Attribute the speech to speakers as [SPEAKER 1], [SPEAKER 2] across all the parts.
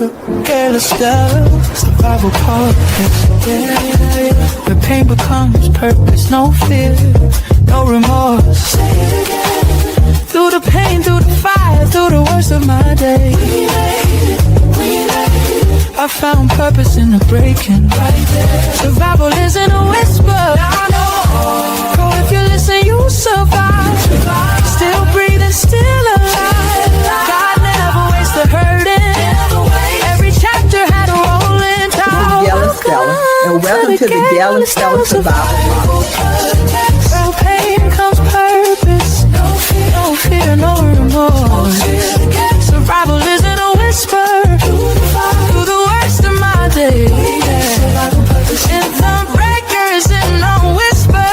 [SPEAKER 1] Gail Estella, survival podcast. Yeah. Where pain becomes purpose, no fear, no remorse. Say it again. Through the pain, through the fire, through the worst of my day. We made it. I found purpose in the breaking. Right there. Survival isn't a whisper. I know. Bro, if you listen, you survive. Still breathing, still alive. God never wastes the hurting. Every chapter had a rolling tide.
[SPEAKER 2] Gail Estella, and welcome to the Gail Estella Survival Podcast.
[SPEAKER 1] From pain comes purpose. No fear, no remorse. Survival isn't a whisper. Through the worst of my day. And the breaker isn't no whisper.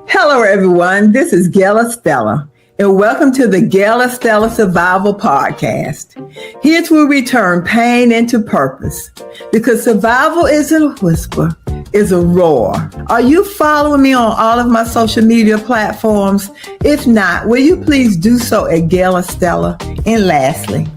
[SPEAKER 2] Hello, everyone. This is Gail Estella, and welcome to the Gail Estella Survival Podcast. Here's where we turn pain into purpose, because survival isn't a whisper, it's a roar. Are you following me on all of my social media platforms? If not, will you please do so at Gail Estella? And lastly,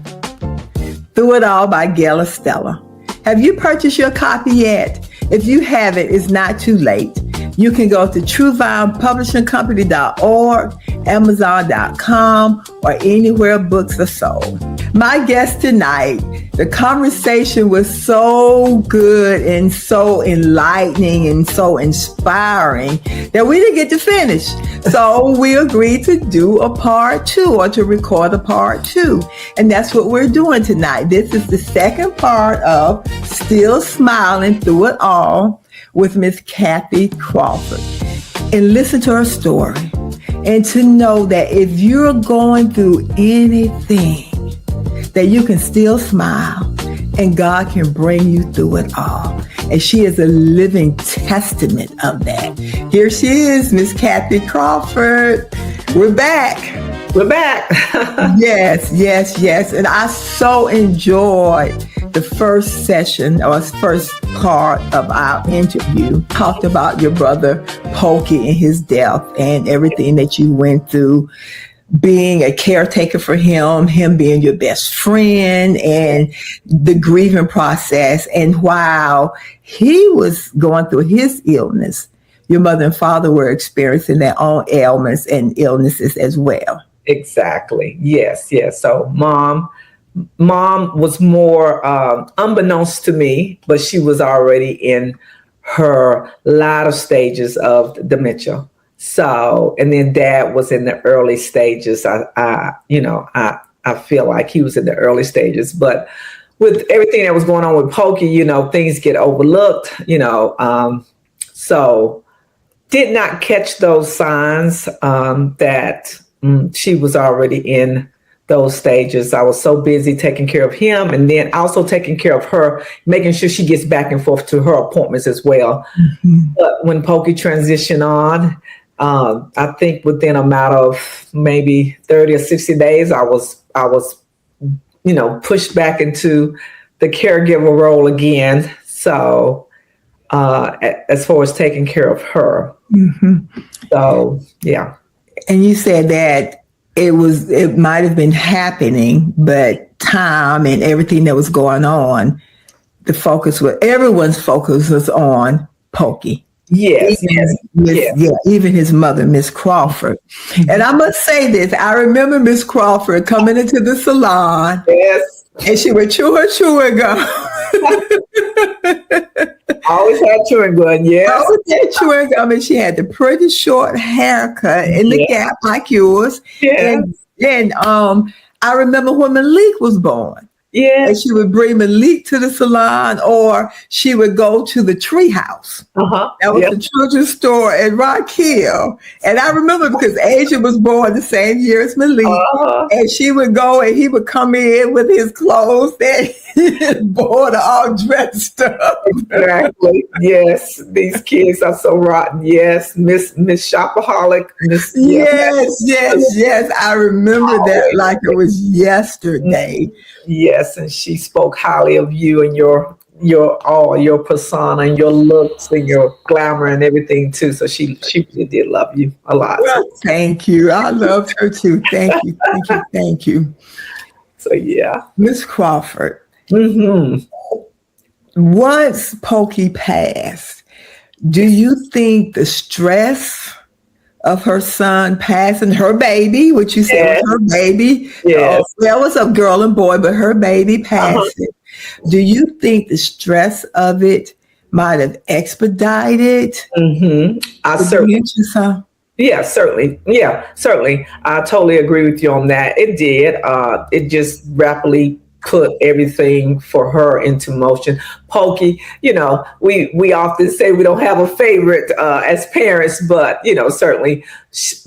[SPEAKER 2] Through It All by Gail Estella. Have you purchased your copy yet? If you haven't, it's not too late. You can go to truevinepublishingcompany.org, Amazon.com, or anywhere books are sold. My guest tonight, the conversation was so good and so enlightening and so inspiring that we didn't get to finish. So we agreed to do a part two, or to record a part two. And that's what we're doing tonight. This is the second part of Still Smiling Through It All with Miss Cathy Crawford. And listen to her story. And to know that if you're going through anything, that you can still smile and God can bring you through it all. And she is a living testament of that. Here she is, Miss Cathy Crawford. We're back.
[SPEAKER 3] We're back.
[SPEAKER 2] Yes. And I so enjoyed the first session, or first part of our interview. Talked about your brother Pokey and his death and everything that you went through, being a caretaker for him being your best friend, and the grieving process. And while he was going through his illness, your mother and father were experiencing their own ailments and illnesses as well.
[SPEAKER 3] Exactly. Yes. So mom was more unbeknownst to me, but she was already in her latter stages of dementia. So, and then dad was in the early stages. I feel like he was in the early stages, but with everything that was going on with Pokey, things get overlooked, so did not catch those signs that she was already in those stages. I was so busy taking care of him, and then also taking care of her, making sure she gets back and forth to her appointments as well. Mm-hmm. But when Pokey transitioned on, I think within a matter of maybe 30 or 60 days, I was pushed back into the caregiver role again. So as far as taking care of her. Mm-hmm. So, yeah.
[SPEAKER 2] And you said that it might have been happening, but time and everything that was going on, everyone's focus was on Pokey.
[SPEAKER 3] Yes.
[SPEAKER 2] Even his mother, Miss Crawford. Mm-hmm. And I must say this, I remember Miss Crawford coming into the salon.
[SPEAKER 3] Yes.
[SPEAKER 2] And she would chew her chewing gum.
[SPEAKER 3] Always had chewing gum, yes.
[SPEAKER 2] Always had chewing gum, and she had the pretty short haircut in the gap like yours. Yes. And I remember when Malik was born.
[SPEAKER 3] Yeah.
[SPEAKER 2] And she would bring Malik to the salon, or she would go to the tree house. That was the children's store at Rock Hill. And I remember because Asia was born the same year as Malik. And she would go and he would come in with his clothes that he bought all dressed up.
[SPEAKER 3] Exactly. Yes. These kids are so rotten. Yes. Miss Shopaholic.
[SPEAKER 2] Yes. I remember that like it was yesterday.
[SPEAKER 3] Yes. And she spoke highly of you and your persona and your looks and your glamour and everything too. So she really did love you a lot.
[SPEAKER 2] Well, thank you. I loved her too. Thank you.
[SPEAKER 3] So yeah.
[SPEAKER 2] Miss Crawford. Once Pokey passed, do you think the stress of her son passing, her baby, which you said was her baby, there was a girl and boy, but her baby passing, do you think the stress of it might have expedited?
[SPEAKER 3] I certainly. Yeah, certainly. I totally agree with you on that. It did. It just rapidly put everything for her into motion. Pokey, we often say we don't have a favorite as parents, but certainly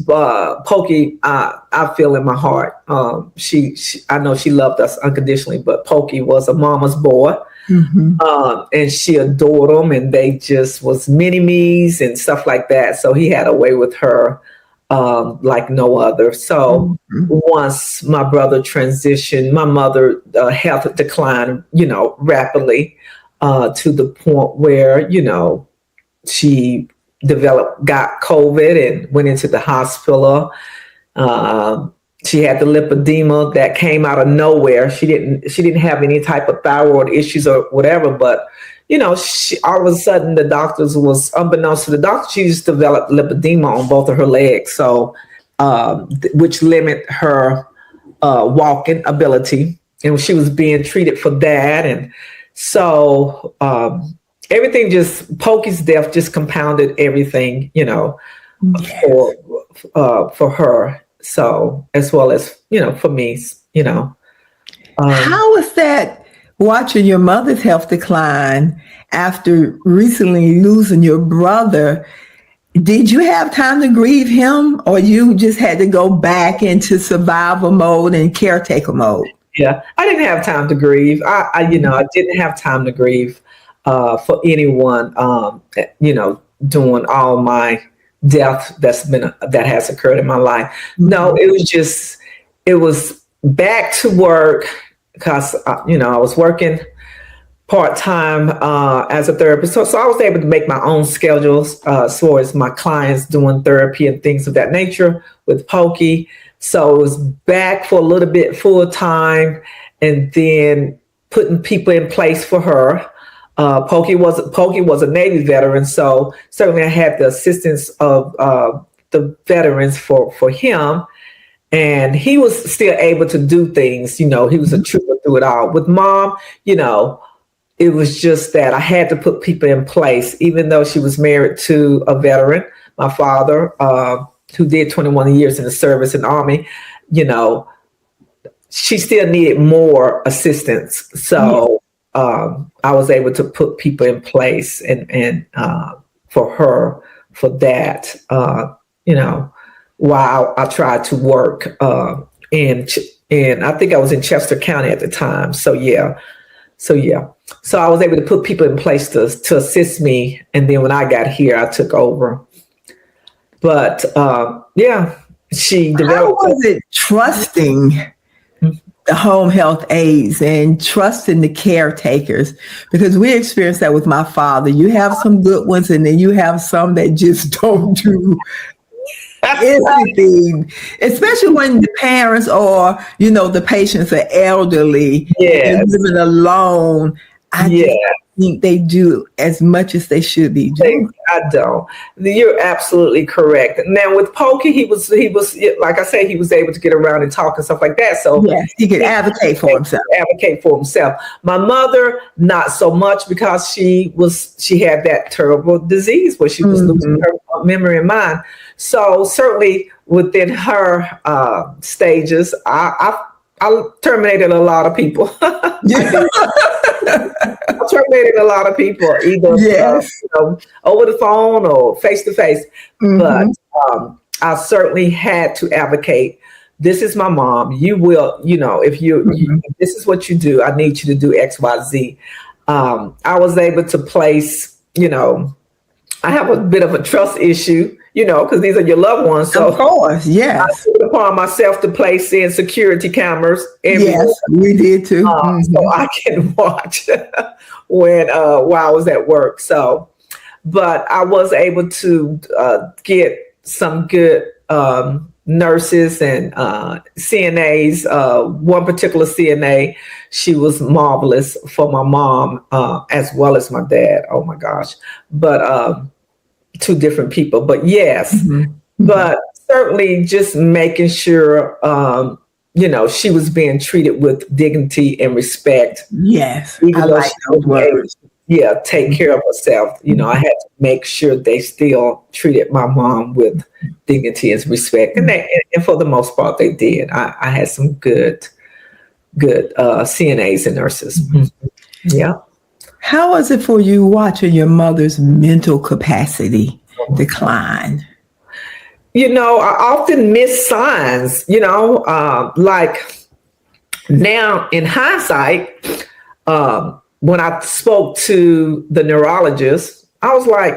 [SPEAKER 3] Pokey, I feel in my heart. She I know she loved us unconditionally, but Pokey was a mama's boy. And she adored him, and they just was mini-me's and stuff like that. So he had a way with her like no other. So once my brother transitioned, my mother health declined, rapidly to the point where, she got COVID and went into the hospital. She had the lipedema that came out of nowhere. She didn't have any type of thyroid issues or whatever, but all of a sudden the doctors was unbeknownst to the doctor, she just developed lipedema on both of her legs. So, which limit her walking ability, and she was being treated for that. And so, everything Pokey's death just compounded everything, for her. So, as well as, for me,
[SPEAKER 2] how was that watching your mother's health decline after recently losing your brother? Did you have time to grieve him, or you just had to go back into survival mode and caretaker mode?
[SPEAKER 3] Yeah, I didn't have time to grieve. I didn't have time to grieve for anyone, doing all my death that has occurred in my life. No, it was back to work because, I was working part-time as a therapist. So I was able to make my own schedules as far as my clients doing therapy and things of that nature with Pokey. So it was back for a little bit full-time, and then putting people in place for her. Pokey was a Navy veteran, so certainly I had the assistance of the veterans for him, and he was still able to do things. He was a trooper through it all. With Mom, it was just that I had to put people in place, even though she was married to a veteran, my father, who did 21 years in the service in the Army. She still needed more assistance, so. I was able to put people in place and for her for that, while I tried to work and I think I was in Chester County at the time. So yeah. So I was able to put people in place to assist me. And then when I got here, I took over. But she developed.
[SPEAKER 2] How was it trusting the home health aides and trusting the caretakers? Because we experienced that with my father. You have some good ones, and then you have some that just don't do anything, especially when the parents or, the patients are elderly and living alone. I just think they do as much as they should be doing.
[SPEAKER 3] I don't. You're absolutely correct. Now with Pokey, he was like I say, he was able to get around and talk and stuff like that. So
[SPEAKER 2] yes, he could advocate for himself.
[SPEAKER 3] My mother, not so much, because she had that terrible disease where she was losing her memory and mind. So certainly within her stages, I I terminated a lot of people.
[SPEAKER 2] Yeah.
[SPEAKER 3] I terminated a lot of people, either
[SPEAKER 2] Yes.
[SPEAKER 3] over the phone or face to face. But
[SPEAKER 2] Mm-hmm.
[SPEAKER 3] I certainly had to advocate. This is my mom. You will, if
[SPEAKER 2] Mm-hmm.
[SPEAKER 3] if this is what you do, I need you to do X, Y, Z. I was able to place, I have a bit of a trust issue, because these are your loved ones. So
[SPEAKER 2] Of course,
[SPEAKER 3] I
[SPEAKER 2] yes.
[SPEAKER 3] took it upon myself to place in security cameras everywhere,
[SPEAKER 2] Yes, we did too.
[SPEAKER 3] so I can watch while I was at work. So, but I was able to get some good nurses and CNAs. One particular CNA, she was marvelous for my mom as well as my dad. Oh my gosh! But two different people. But yes,
[SPEAKER 2] Mhm.
[SPEAKER 3] but certainly just making sure she was being treated with dignity and respect,
[SPEAKER 2] Yes, I
[SPEAKER 3] even though
[SPEAKER 2] like
[SPEAKER 3] she
[SPEAKER 2] those
[SPEAKER 3] was able
[SPEAKER 2] words.
[SPEAKER 3] to take care of herself. I had to make sure they still treated my mom with dignity and respect, and for the most part they did. I had some good CNAs and nurses. Yeah.
[SPEAKER 2] How was it for you watching your mother's mental capacity decline?
[SPEAKER 3] I often miss signs, like now in hindsight, when I spoke to the neurologist, I was like,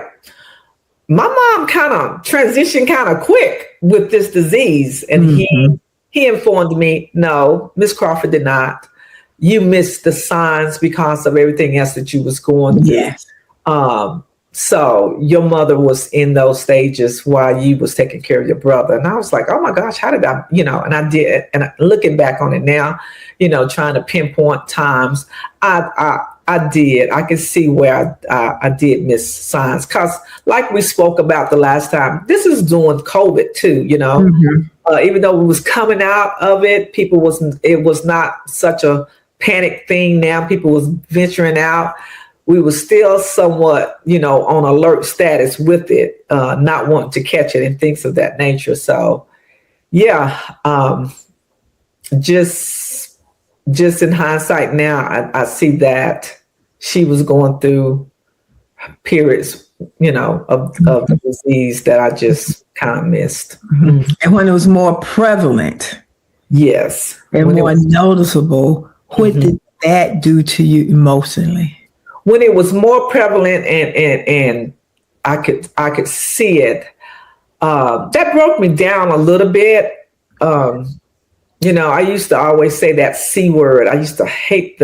[SPEAKER 3] my mom kind of transitioned kind of quick with this disease. And he informed me, no, Miss Crawford did not. You missed the signs because of everything else that you was going through.
[SPEAKER 2] Yes.
[SPEAKER 3] So your mother was in those stages while you was taking care of your brother. And I was like, oh my gosh, how did I, and I did. And looking back on it now, trying to pinpoint times, I did. I can see where I did miss signs. Because like we spoke about the last time, this is during COVID too, even though we was coming out of it, it was not such a panic thing now. People was venturing out. We were still somewhat, on alert status with it, not wanting to catch it and things of that nature. So, yeah, just in hindsight now, I see that she was going through periods, of the disease that I just kind of missed.
[SPEAKER 2] And when it was more prevalent
[SPEAKER 3] Yes.
[SPEAKER 2] and more noticeable, what did that do to you emotionally?
[SPEAKER 3] When it was more prevalent and I could see it, that broke me down a little bit. I used to always say that C word. I used to hate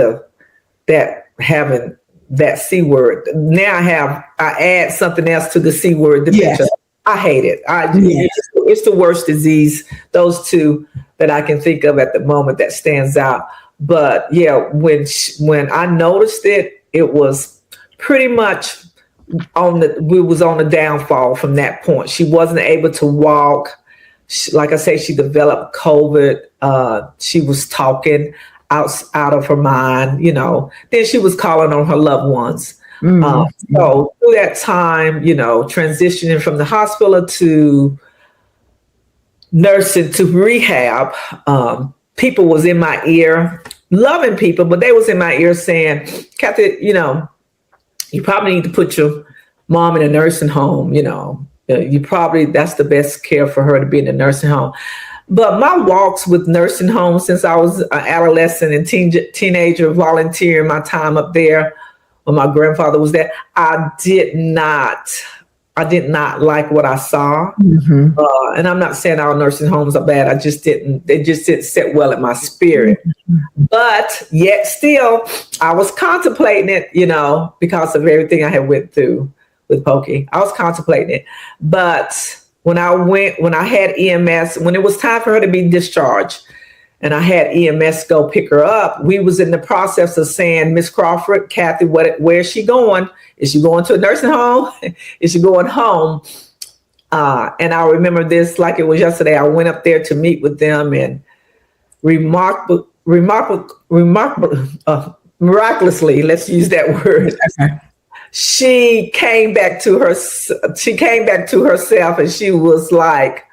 [SPEAKER 3] having that C word. Now I add something else to the C word.
[SPEAKER 2] Yes.
[SPEAKER 3] I hate it. It's the worst disease. Those two that I can think of at the moment that stands out. But yeah, when I noticed it, it was pretty much we was on the downfall from that point. She wasn't able to walk. Like I say, she developed COVID. She was talking out of her mind, Then she was calling on her loved ones. So through that time, transitioning from the hospital to nursing to rehab, people was in my ear, loving people, but they was in my ear saying, Cathy, you probably need to put your mom in a nursing home, that's the best care for her to be in a nursing home. But my walks with nursing homes since I was an adolescent and teenager, volunteering my time up there when my grandfather was there, I did not like what I saw. And I'm not saying our nursing homes are bad. They just didn't sit well in my spirit. But yet still, I was contemplating it, because of everything I had went through with Pokey. I was contemplating it. But when I had EMS, when it was time for her to be discharged, and I had EMS go pick her up, we was in the process of saying, Miss Crawford, Cathy, where is she going? Is she going to a nursing home? Is she going home? And I remember this like it was yesterday. I went up there to meet with them, and miraculously, let's use that word. She came back to herself, and she was like,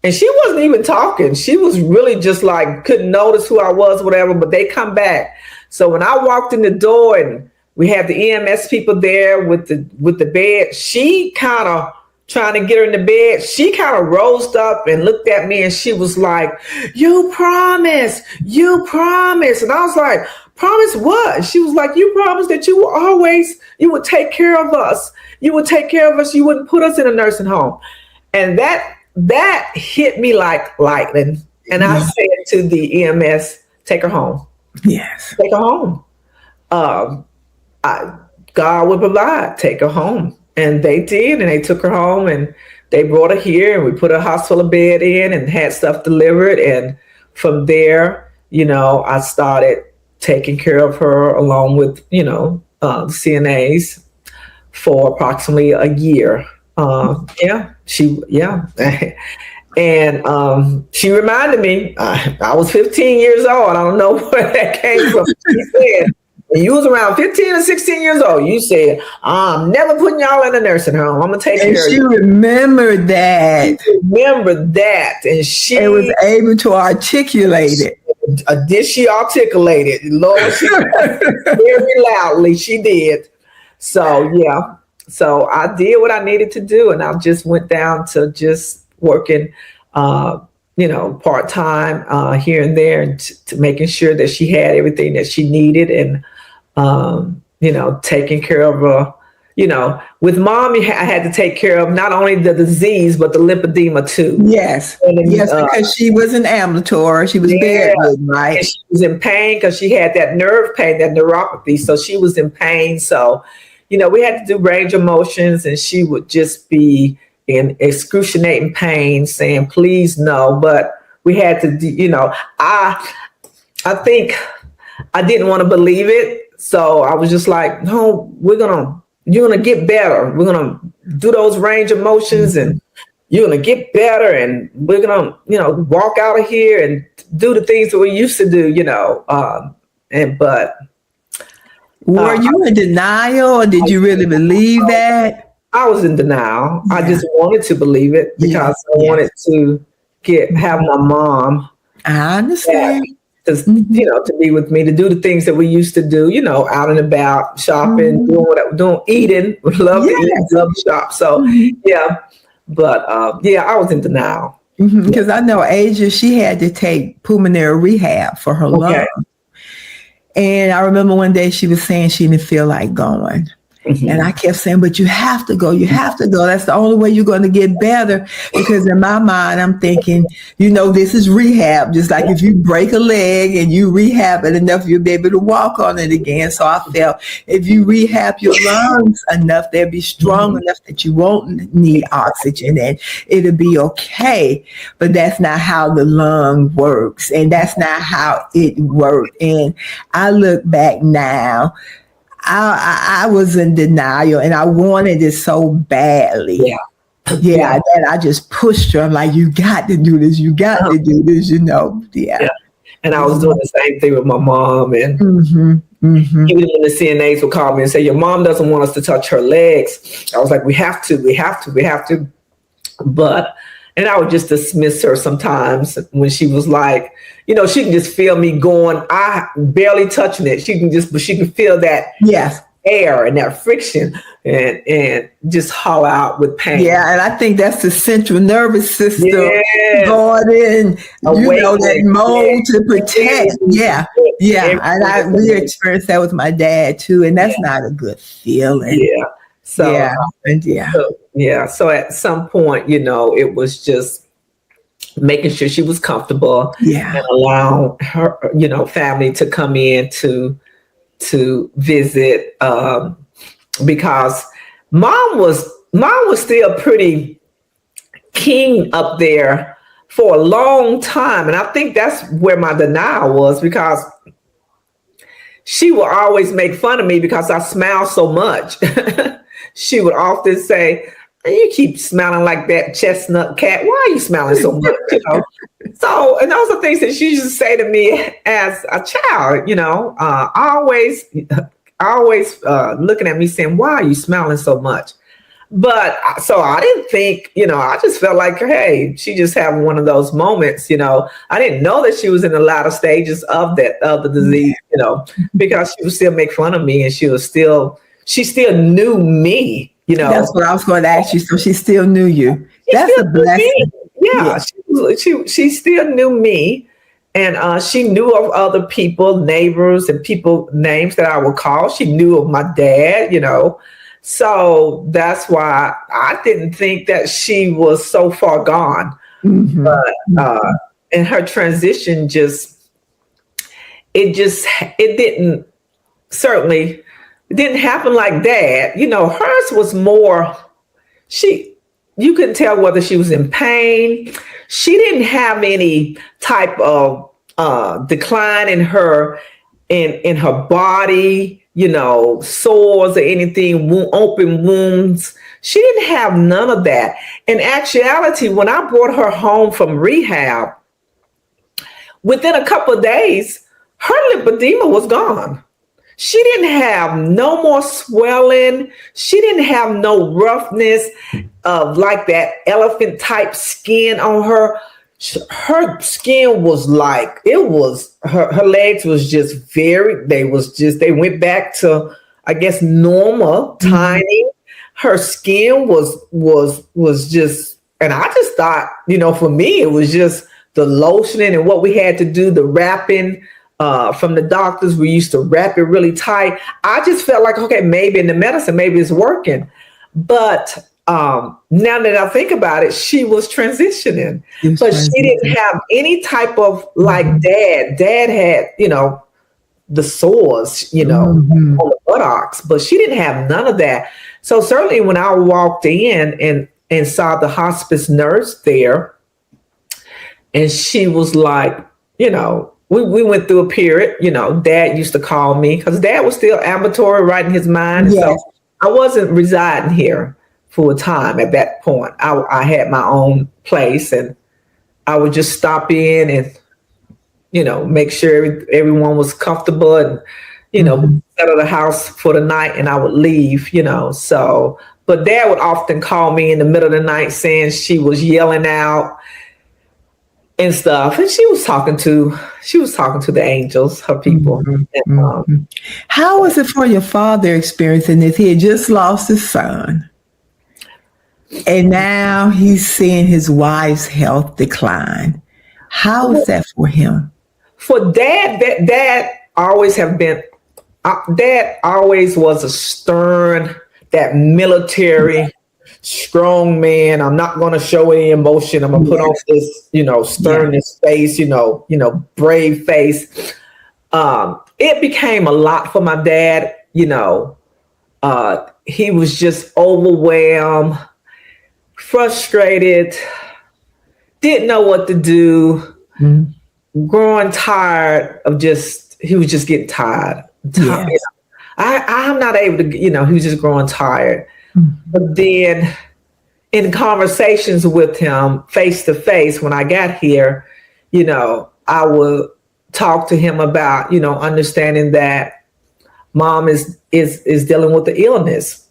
[SPEAKER 3] And she wasn't even talking. She was really just like, couldn't notice who I was, whatever, but they come back. So when I walked in the door and we had the EMS people there with the bed, she kind of trying to get her in the bed. She kind of rose up and looked at me and she was like, you promised. And I was like, promise what? She was like, you promised that you would take care of us. You would take care of us. You wouldn't put us in a nursing home. And that hit me like lightning. And I said to the EMS, take her home.
[SPEAKER 2] Yes.
[SPEAKER 3] Take her home. God would provide. Take her home. And they did. And they took her home and they brought her here and we put a hospital bed in and had stuff delivered. And from there, I started taking care of her along with, CNAs for approximately a year. And she reminded me, I was 15 years old. I don't know where that came from. She said, when you was around 15 or 16 years old, you said, I'm never putting y'all in a nursing home. I'm going to take care of you.
[SPEAKER 2] And she remembered that.
[SPEAKER 3] And she
[SPEAKER 2] was able to articulate it.
[SPEAKER 3] Did she articulate it? Lord, she very loudly. She did. So, yeah. So I did what I needed to do. And I just went down to just working, part-time here and there and to making sure that she had everything that she needed and, taking care of her. With Mom, I had to take care of not only the disease, but the lymphedema too.
[SPEAKER 2] Yes. Because she was an ambulatory. She was bedridden, right?
[SPEAKER 3] And she was in pain because she had that nerve pain, that neuropathy. So she was in pain. So, we had to do range of motions and she would just be in excruciating pain saying, please no. But we had to, I think I didn't want to believe it. So I was just like, no, you're going to get better. We're going to do those range of motions and you're going to get better. And we're going to, walk out of here and do the things that we used to do,
[SPEAKER 2] Were you in denial or did you really believe that?
[SPEAKER 3] I was in denial. Yeah. I just wanted to believe it because I wanted to have my mom.
[SPEAKER 2] I understand.
[SPEAKER 3] To be with me, to do the things that we used to do, out and about, shopping, doing eating. Love to eat, love to shop. So, But, I was in denial.
[SPEAKER 2] Because I know Asia, she had to take pulmonary rehab for her lungs. And I remember one day she was saying she didn't feel like going. And I kept saying, but you have to go. You have to go. That's the only way you're going to get better. Because in my mind, I'm thinking, this is rehab. Just like if you break a leg and you rehab it enough, you'll be able to walk on it again. So I felt if you rehab your lungs enough, they'll be strong enough that you won't need oxygen and it'll be okay. But that's not how the lung works. And that's not how it worked. And I look back now, I was in denial and I wanted it so badly. That I just pushed her. I'm like, you got to do this. You got to do this, And
[SPEAKER 3] I was doing the same thing with my mom. And even when the CNAs would call me and say, your mom doesn't want us to touch her legs. I was like, we have to. And I would just dismiss her sometimes when she was like, she can just feel me going, I barely touching it. She can feel that air and that friction and just holler out with pain.
[SPEAKER 2] Yeah, and I think that's the central nervous system going in, that mode to protect. And we experienced that with my dad too, and that's not a good feeling. So at some point, it was just making sure she was comfortable and allow her, family to come in to visit, because mom was still pretty keen up there for a long time. And I think that's where my denial was, because she would always make fun of me because I smile so much. She would often say, you keep smiling like that chestnut cat. Why are you smiling so much? So, and those are things that she used to say to me as a child, always looking at me saying, why are you smiling so much?
[SPEAKER 3] But so I didn't think, I just felt like, hey, she just having one of those moments, I didn't know that she was in the latter stages of the disease, because she would still make fun of me, and she still knew me,
[SPEAKER 2] That's what I was going to ask you. So she still knew you. That's a blessing.
[SPEAKER 3] Yeah. She still knew me, and she knew of other people, neighbors, and people names that I would call. She knew of my dad, So that's why I didn't think that she was so far gone.
[SPEAKER 2] Mm-hmm.
[SPEAKER 3] But and her transition it didn't happen like that. Hers was more, you couldn't tell whether she was in pain. She didn't have any type of decline in her body, sores or anything, open wounds. She didn't have none of that. In actuality, when I brought her home from rehab, within a couple of days, her lymphedema was gone. She didn't have no more swelling. She didn't have no roughness of like that elephant type skin on her. Her skin was like, her legs was just they went back to, I guess, normal, tiny. Her skin was just, and I just thought, for me, it was just the lotioning and what we had to do, the wrapping from the doctors. We used to wrap it really tight. I just felt like, okay, maybe in the medicine, maybe it's working. But now that I think about it, she was transitioning, but she didn't have any type of like dad. Dad had, the sores, on the buttocks, but she didn't have none of that. So certainly when I walked in and saw the hospice nurse there, and she was like, we went through a period, Dad used to call me because Dad was still ambulatory, right in his mind.
[SPEAKER 2] Yes.
[SPEAKER 3] So I wasn't residing here full time at that point. I had my own place, and I would just stop in and, make sure everyone was comfortable and, settle the house for the night, and I would leave, so, but Dad would often call me in the middle of the night saying she was yelling out and stuff. And she was talking to the angels, her people. And,
[SPEAKER 2] how was it for your father experiencing this? He had just lost his son, and now he's seeing his wife's health decline. How is that for him?
[SPEAKER 3] For Dad always have been, Dad always was a stern, that military, strong man. I'm not going to show any emotion. I'm going to put on this, sternness face, brave face. It became a lot for my dad. He was just overwhelmed, frustrated, didn't know what to do, growing tired of he was just getting tired.
[SPEAKER 2] Yes.
[SPEAKER 3] I'm not able to, he was just growing tired. But then in conversations with him face to face, when I got here, I would talk to him about, understanding that Mom is dealing with the illness.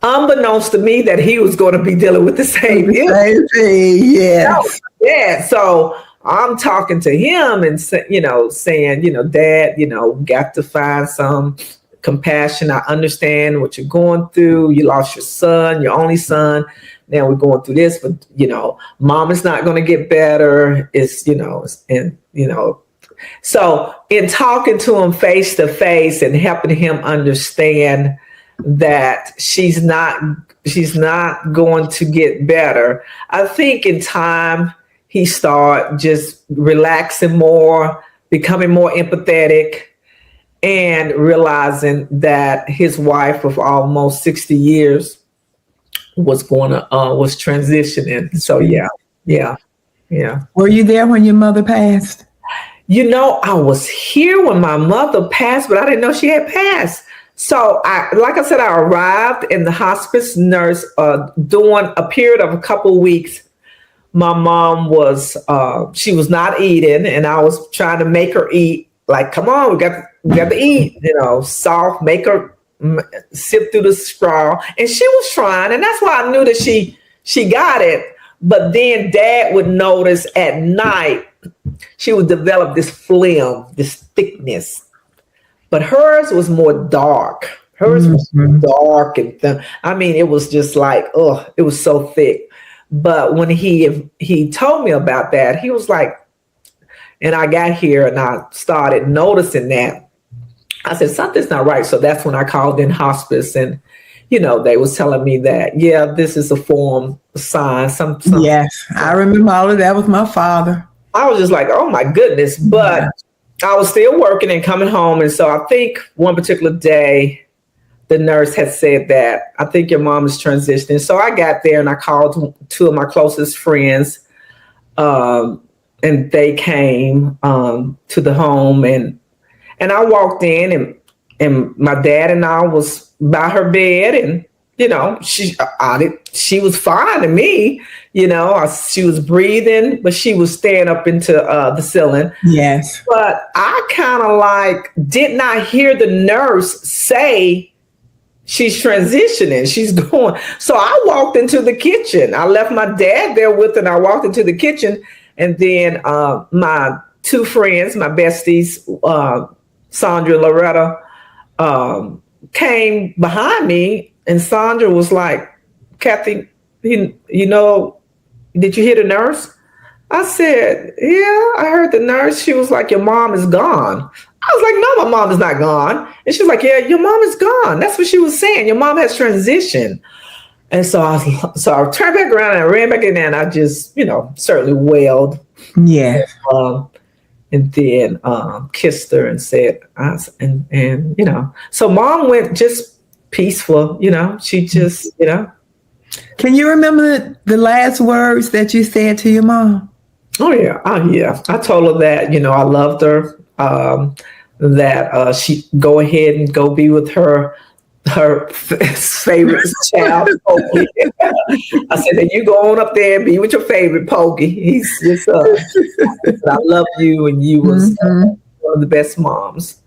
[SPEAKER 3] Unbeknownst to me that he was going to be dealing with the same illness.
[SPEAKER 2] Yes.
[SPEAKER 3] Yeah. So I'm talking to him and, saying, Dad, got to find some compassion. I understand what you're going through. You lost your son, your only son. Now we're going through this, but Mom is not going to get better. It's, so in talking to him face to face and helping him understand that she's not going to get better, I think in time he started just relaxing more, becoming more empathetic, and realizing that his wife of almost 60 years was transitioning. So yeah.
[SPEAKER 2] Were you there when your mother passed?
[SPEAKER 3] I was here when my mother passed, but I didn't know she had passed. So like I said, I arrived, and the hospice nurse during a period of a couple of weeks, my mom she was not eating, and I was trying to make her eat. Like, come on, we got to eat, soft, make her sip through the straw. And she was trying, and that's why I knew that she got it. But then Dad would notice at night, she would develop this phlegm, this thickness. But hers was more dark. Hers was dark and thin. I mean, it was just like, it was so thick. But when he told me about that, he was like, and I got here and I started noticing that. I said, something's not right. So that's when I called in hospice, and, they was telling me that, this is a form, a sign.
[SPEAKER 2] Yes, I remember all of that with my father.
[SPEAKER 3] I was just like, oh my goodness. But I was still working and coming home. And so I think one particular day, the nurse had said that, I think your mom is transitioning. So I got there and I called two of my closest friends, and they came to the home, and I walked in, and my dad and I was by her bed, and she was fine to me, she was breathing, but she was staring up into the ceiling.
[SPEAKER 2] Yes,
[SPEAKER 3] but I kind of did not hear the nurse say she's transitioning, she's going. So I walked into the kitchen. I left my dad there with her, and I walked into the kitchen. And then my two friends, my besties, Sandra and Loretta, came behind me. And Sandra was like, Cathy, did you hear the nurse? I said, yeah, I heard the nurse. She was like, your mom is gone. I was like, no, my mom is not gone. And she was like, yeah, your mom is gone. That's what she was saying. Your mom has transitioned. And so I turned back around and I ran back in there, and I just, certainly wailed.
[SPEAKER 2] Yeah.
[SPEAKER 3] And then kissed her and said, so Mom went just peaceful, she just,
[SPEAKER 2] Can you remember the last words that you said to your mom?
[SPEAKER 3] Oh, yeah. I told her that, I loved her, that she go ahead and go be with her favorite child, Pokey. I said, that you go on up there and be with your favorite Pokey. He's just, I love you, and you was one of the best moms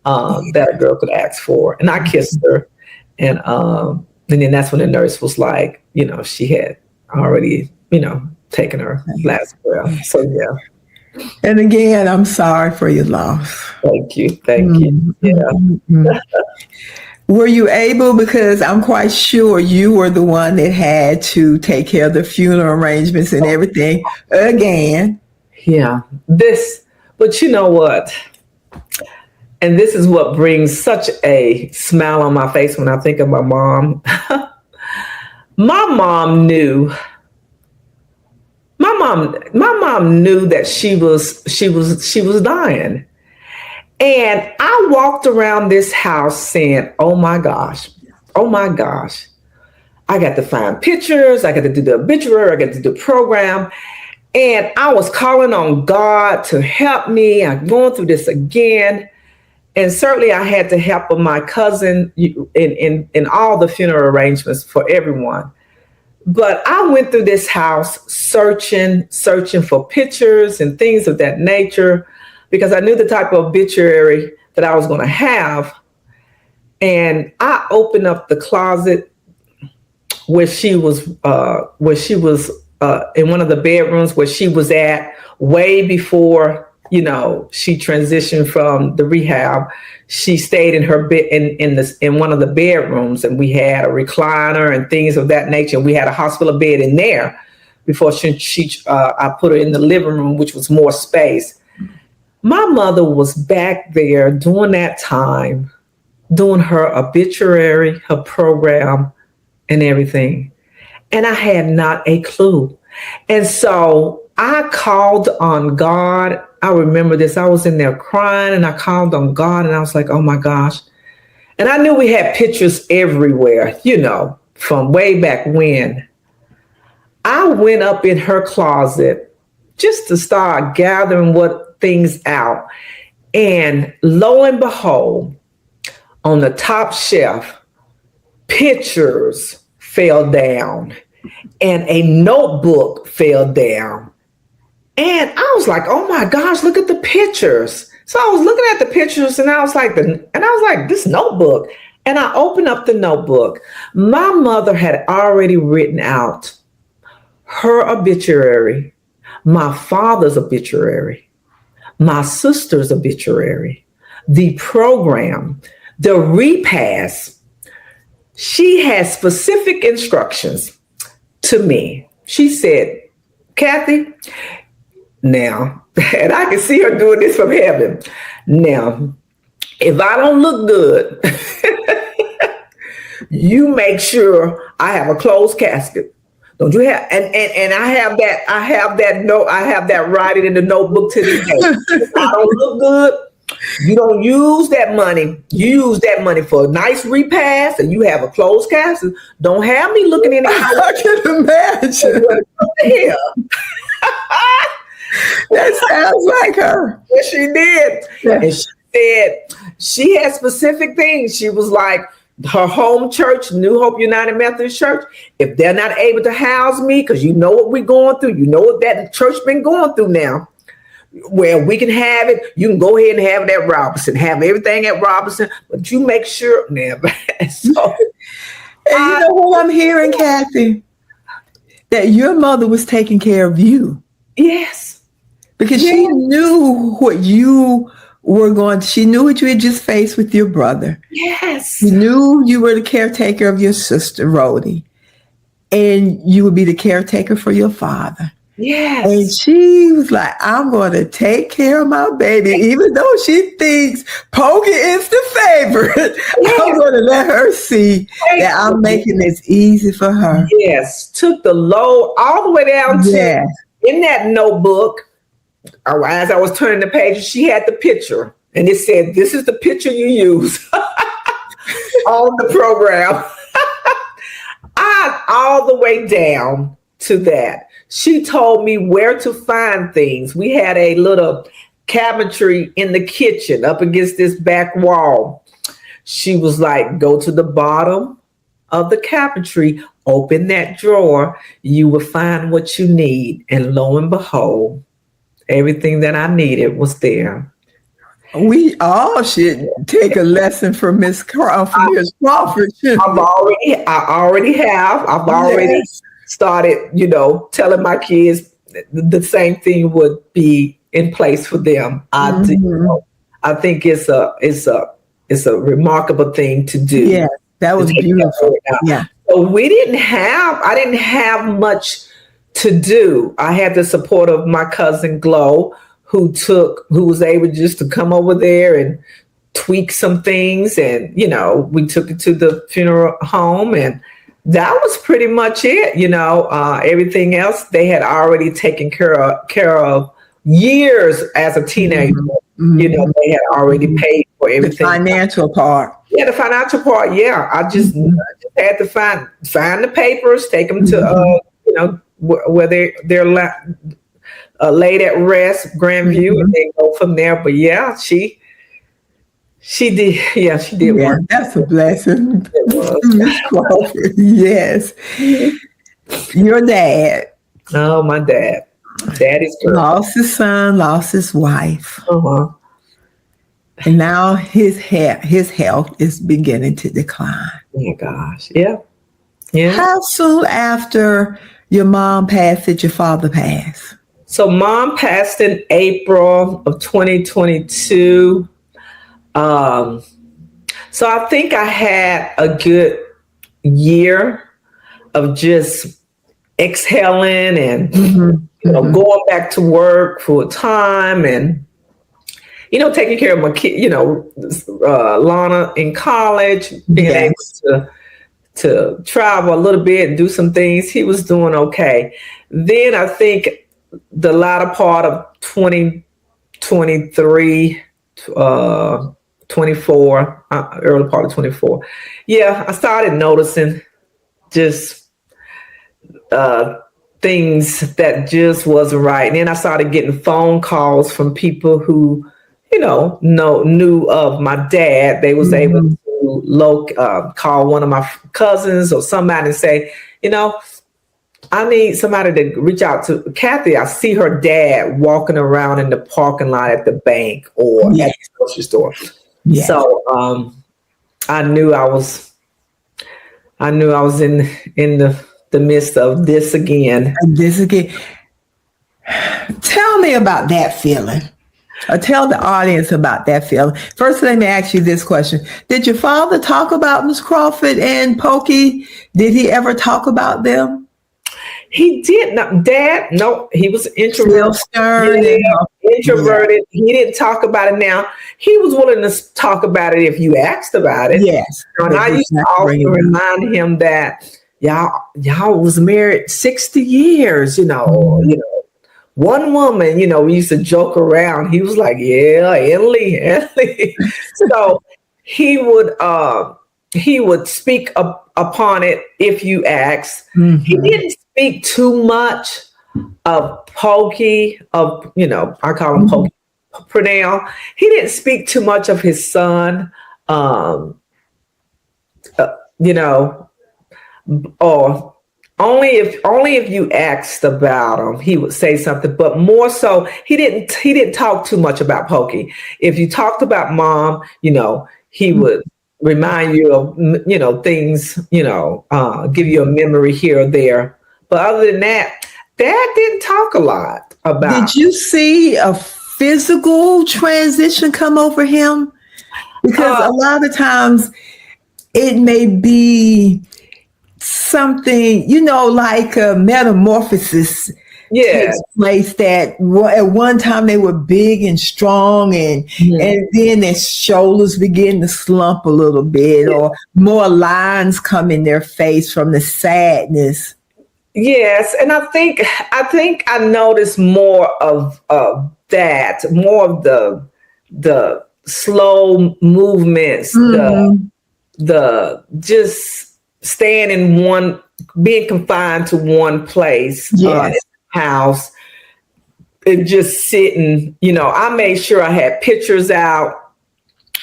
[SPEAKER 3] that a girl could ask for. And I kissed her, and then that's when the nurse was like, she had already, taken her last breath. So yeah.
[SPEAKER 2] And again, I'm sorry for your loss.
[SPEAKER 3] Thank you. Yeah.
[SPEAKER 2] Were you able, because I'm quite sure you were the one that had to take care of the funeral arrangements and everything again.
[SPEAKER 3] Yeah. But you know what? And this is what brings such a smile on my face when I think of my mom. My mom knew that she was dying. And I walked around this house saying, oh my gosh, I got to find pictures. I got to do the obituary. I got to do the program. And I was calling on God to help me. I'm going through this again. And certainly I had the help of my cousin in all the funeral arrangements for everyone. But I went through this house searching for pictures and things of that nature, because I knew the type of obituary that I was going to have. And I opened up the closet where she was in one of the bedrooms where she was at way before, she transitioned from the rehab. She stayed in her bed in one of the bedrooms, and we had a recliner and things of that nature. We had a hospital bed in there before I put her in the living room, which was more space. My mother was back there during that time, doing her obituary, her program, and everything. And I had not a clue. And so I called on God. I remember this. I was in there crying, and I called on God, and I was like, oh my gosh. And I knew we had pictures everywhere, from way back when. I went up in her closet just to start gathering things out. And lo and behold, on the top shelf, pictures fell down and a notebook fell down. And I was like, oh my gosh, look at the pictures. So I was looking at the pictures, and I was like, this notebook. And I opened up the notebook. My mother had already written out her obituary, my father's obituary, my sister's obituary, the program, the repast. She had specific instructions to me. She said, Cathy, now, and I can see her doing this from heaven. Now, if I don't look good, you make sure I have a closed casket. Don't you have? And I have that note. I have that writing in the notebook to this day. If I don't look good, you don't use that money. You use that money for a nice repast, and you have a closed casket. Don't have me looking in the
[SPEAKER 2] I can imagine.
[SPEAKER 3] here.
[SPEAKER 2] That sounds like her.
[SPEAKER 3] Yes, she did.
[SPEAKER 2] Yeah.
[SPEAKER 3] And she said she had specific things. She was like, her home church, New Hope United Methodist Church, if they're not able to house me, because you know what we're going through, you know what that church been going through now, where we can have it, you can go ahead and have it at Robinson, have everything at Robinson, but you make sure now. So,
[SPEAKER 2] and you know what I'm hearing, Cathy? That your mother was taking care of you.
[SPEAKER 3] Yes.
[SPEAKER 2] Because she knew what you were going to, she knew what you had just faced with your brother.
[SPEAKER 3] Yes.
[SPEAKER 2] She knew you were the caretaker of your sister, Rhodey, and you would be the caretaker for your father.
[SPEAKER 3] Yes.
[SPEAKER 2] And she was like, I'm going to take care of my baby, even though she thinks Pokey is the favorite. Yes. I'm going to let her see that I'm making this easy for her.
[SPEAKER 3] Yes. Took the load all the way down to in that notebook. As I was turning the page, she had the picture, and it said, "This is the picture you use on the program." All the way down to that. She told me where to find things. We had a little cabinetry in the kitchen up against this back wall. She was like, "Go to the bottom of the cabinetry, open that drawer, you will find what you need." And lo and behold, everything that I needed was there.
[SPEAKER 2] We all should take a lesson from Miss Crawford.
[SPEAKER 3] I already have. I've already started, telling my kids the same thing would be in place for them. I think it's a remarkable thing to do.
[SPEAKER 2] Yeah, that was beautiful. Yeah.
[SPEAKER 3] So I didn't have much to do. I had the support of my cousin Glo, who was able just to come over there and tweak some things. And, we took it to the funeral home, and that was pretty much it. Everything else they had already taken care of years as a teenager. Mm-hmm. They had already paid for everything.
[SPEAKER 2] The financial part.
[SPEAKER 3] Yeah, the financial part. Yeah. I just had to find the papers, take them to, where they're laid at rest, Grandview, and they go from there. But yeah, she did. Yeah, she did.
[SPEAKER 2] Yeah, that's a blessing. Miss Crawford. Yes. Your dad.
[SPEAKER 3] Oh, my dad. Daddy's girl.
[SPEAKER 2] Lost his son, lost his wife.
[SPEAKER 3] Uh-huh.
[SPEAKER 2] And now his health is beginning to decline.
[SPEAKER 3] Oh my gosh. Yeah. Yeah.
[SPEAKER 2] How soon after your mom passed did your father pass?
[SPEAKER 3] So mom passed in April of 2022. So I think I had a good year of just exhaling and going back to work full time and taking care of my kid, Lana in college, being able to travel a little bit and do some things. He was doing okay. Then I think the latter part of 2023, 24, early part of 24. Yeah, I started noticing just things that just wasn't right. And then I started getting phone calls from people who, knew of my dad. They was able to call one of my cousins or somebody and say, I need somebody to reach out to Cathy. I see her dad walking around in the parking lot at the bank or at the grocery store. Yes. So I knew I was in the midst of this again.
[SPEAKER 2] And this again. Tell me about that feeling. Or tell the audience about that feeling. First, let me ask you this question. Did your father talk about Miss Crawford and Pokey? Did he ever talk about them?
[SPEAKER 3] He did not. Dad, no, he was introverted.
[SPEAKER 2] Stern
[SPEAKER 3] Introverted. Yeah. He didn't talk about it. Now, he was willing to talk about it if you asked about it.
[SPEAKER 2] Yes.
[SPEAKER 3] And I used to also remind him that y'all was married 60 years, one woman, we used to joke around. He was like, yeah, Emily. So he would speak upon it if you asked. Mm-hmm. He didn't speak too much of Pokey, I call him Pokey Purnell. He didn't speak too much of his son, or only if you asked about him, he would say something. But more so, he didn't talk too much about Pokey. If you talked about Mom, he would remind you of things, give you a memory here or there. But other than that, Dad didn't talk a lot about.
[SPEAKER 2] Did you see a physical transition come over him? Because a lot of times it may be something, like a metamorphosis takes place, that at one time they were big and strong and then their shoulders begin to slump a little bit, or more lines come in their face from the sadness.
[SPEAKER 3] Yes, and I think I noticed more of that, more of the slow movements, the just staying in one, being confined to one place, house, and just sitting. I made sure I had pictures out.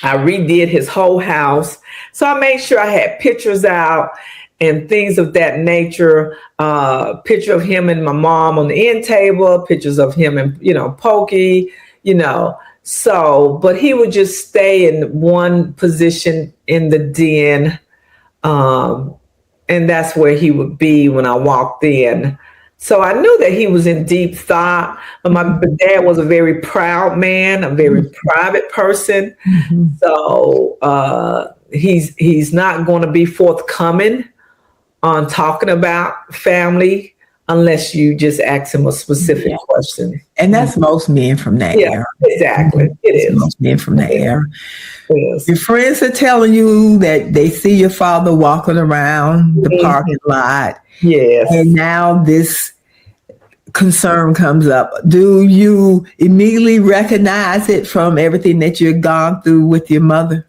[SPEAKER 3] I redid his whole house, so I made sure I had pictures out and things of that nature. Picture of him and my mom on the end table, pictures of him and Pokey, So, but he would just stay in one position in the den. And that's where he would be when I walked in. So I knew that he was in deep thought, but my dad was a very proud man, a very private person. Mm-hmm. So he's not going to be forthcoming on talking about family unless you just ask him a specific question.
[SPEAKER 2] And that's most men from that era.
[SPEAKER 3] Exactly. It is.
[SPEAKER 2] Most men from that era. Yes. Your friends are telling you that they see your father walking around the parking lot.
[SPEAKER 3] Yes.
[SPEAKER 2] And now this concern comes up. Do you immediately recognize it from everything that you've gone through with your mother?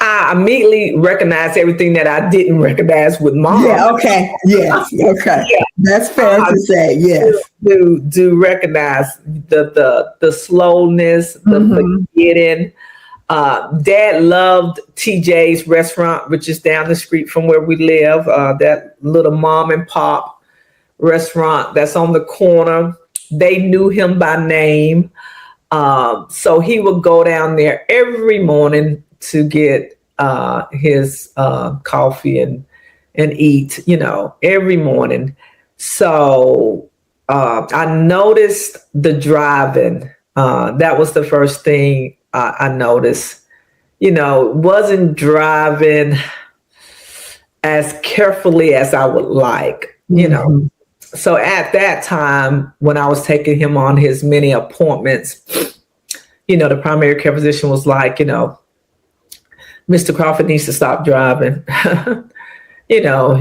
[SPEAKER 3] I immediately recognize everything that I didn't recognize with Mom.
[SPEAKER 2] Yeah, okay. Yes, okay. Yeah. That's fair to say, yes.
[SPEAKER 3] Do recognize the slowness, the forgetting. Dad loved TJ's restaurant, which is down the street from where we live. That little mom and pop restaurant that's on the corner. They knew him by name. So he would go down there every morning to get his coffee and eat, every morning. So I noticed the driving. That was the first thing I noticed. Wasn't driving as carefully as I would like, So at that time, when I was taking him on his many appointments, the primary care physician was like, Mr. Crawford needs to stop driving. He